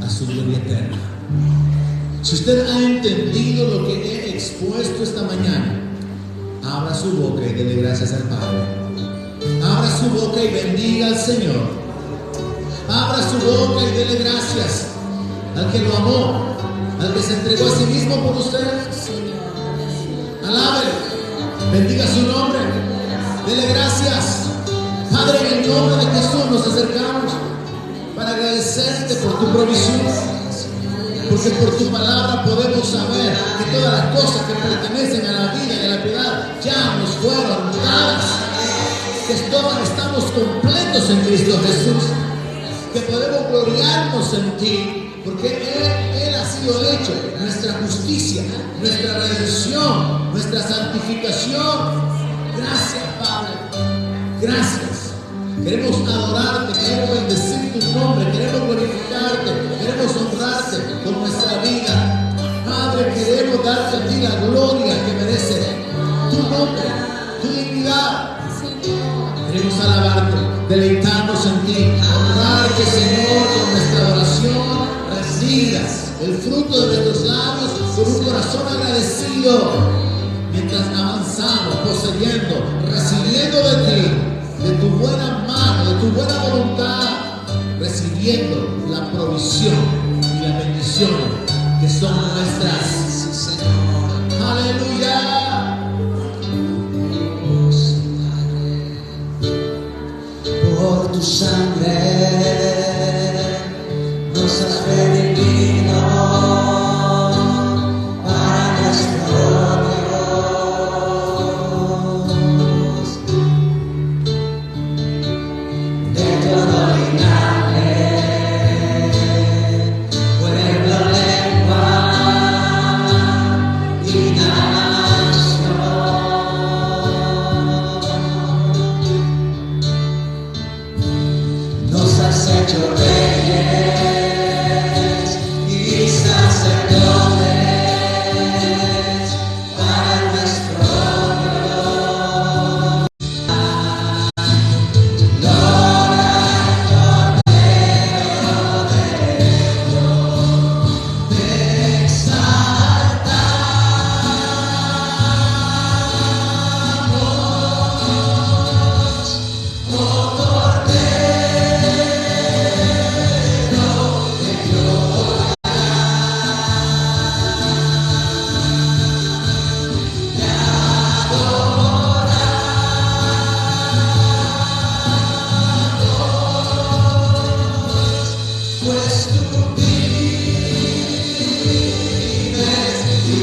a su gloria eterna. Si usted ha entendido lo que he expuesto esta mañana, abra su boca y dele gracias al Padre. Abra su boca y bendiga al Señor. Abra su boca y dele gracias al que lo amó, al que se entregó a sí mismo por usted. Alábele, bendiga su nombre, dele gracias. Padre, en el nombre de Jesús nos acercamos para agradecerte por tu provisión, porque por tu palabra podemos saber que todas las cosas que pertenecen a la vida y a la piedad ya nos fueron dadas, que estamos completos en Cristo Jesús, que podemos gloriarnos en ti, porque Él ha sido hecho nuestra justicia, nuestra redención, nuestra santificación. Gracias, Padre, gracias. Queremos adorarte, queremos bendecir tu nombre, queremos glorificarte, queremos honrarte con nuestra vida. Padre, queremos darte a ti la gloria que merece tu nombre, tu dignidad. Queremos alabarte, deleitarnos en ti, honrarte, Señor, con nuestra adoración. Recibas el fruto de nuestros labios con un corazón agradecido, mientras avanzamos, poseyendo, recibiendo de ti, de tu buena mano, de tu buena voluntad, recibiendo la provisión y la bendición que son nuestras. Aleluya. Por tu sangre nos has redimido para nuestro Dios. De todo linaje, pueblo, lengua y nación, nos has hecho reyes y sacerdotes para nuestro Dios. Te exaltamos, oh pues tú vives y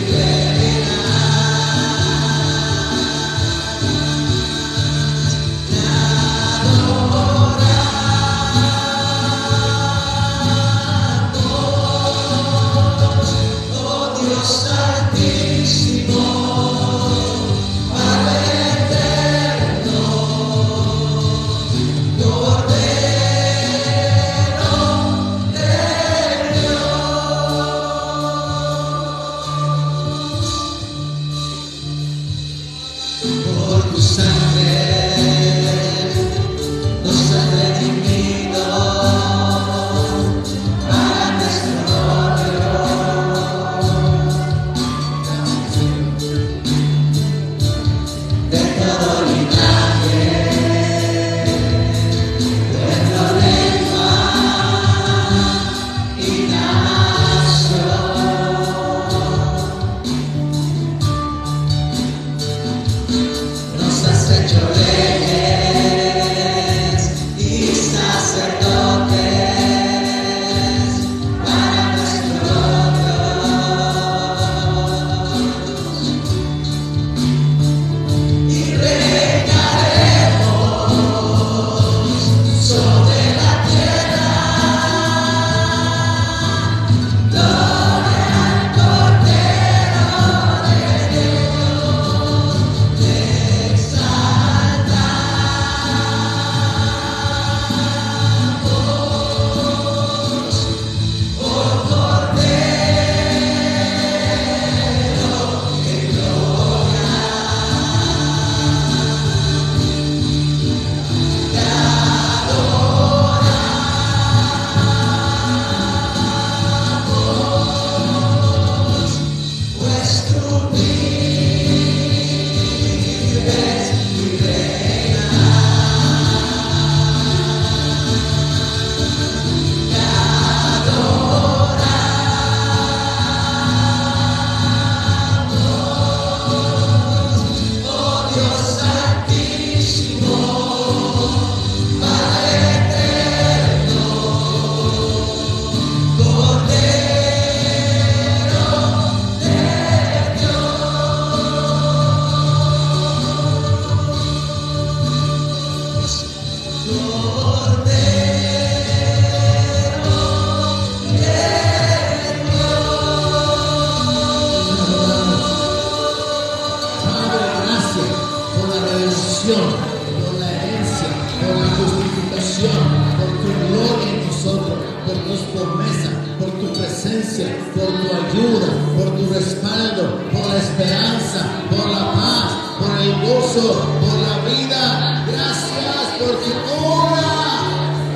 oh Dios altísimo, Padre eterno, Cordero de Dios. Por tu sangre nos has redimido para nuestro Dios. De todo linaje, Por la herencia, por la justificación, por tu gloria en nosotros, por tus promesas, por tu presencia, por tu ayuda, por tu respaldo, por la esperanza, por la paz, por el gozo, por la vida. Gracias por tu obra.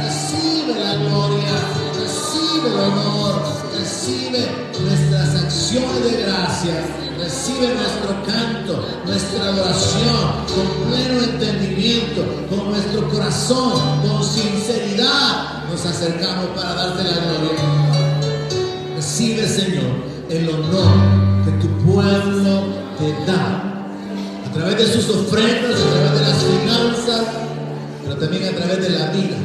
Recibe la gloria, recibe el honor, recibe nuestras acciones de gracia. Recibe nuestro canto, nuestra adoración con pleno entendimiento, con nuestro corazón, con sinceridad. Nos acercamos para darte la gloria. Recibe, Señor, el honor que tu pueblo te da a través de sus ofrendas, a través de las finanzas, pero también a través de la vida,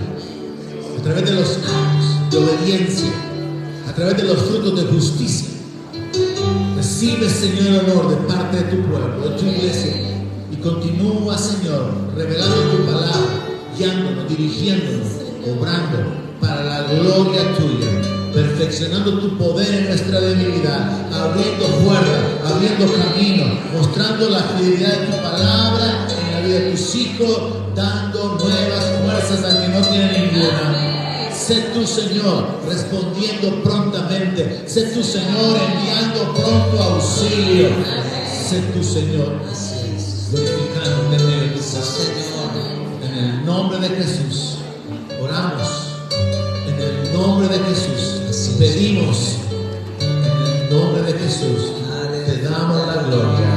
a través de los actos de obediencia, a través de los frutos de justicia. Recibe, Señor, el honor de parte de tu pueblo, de tu iglesia, y continúa, Señor, revelando tu palabra, guiándonos, dirigiéndonos, obrando para la gloria tuya, perfeccionando tu poder en nuestra debilidad, abriendo puertas, abriendo caminos, mostrando la fidelidad de tu palabra en la vida de tus hijos, dando nuevas fuerzas a quien no tiene ninguna. Sé tu Señor respondiendo prontamente. Sé tu Señor enviando pronto auxilio. Sé tu Señor glorificando en medio de tu Señor. En el nombre de Jesús oramos. En el nombre de Jesús pedimos. En el nombre de Jesús te damos la gloria.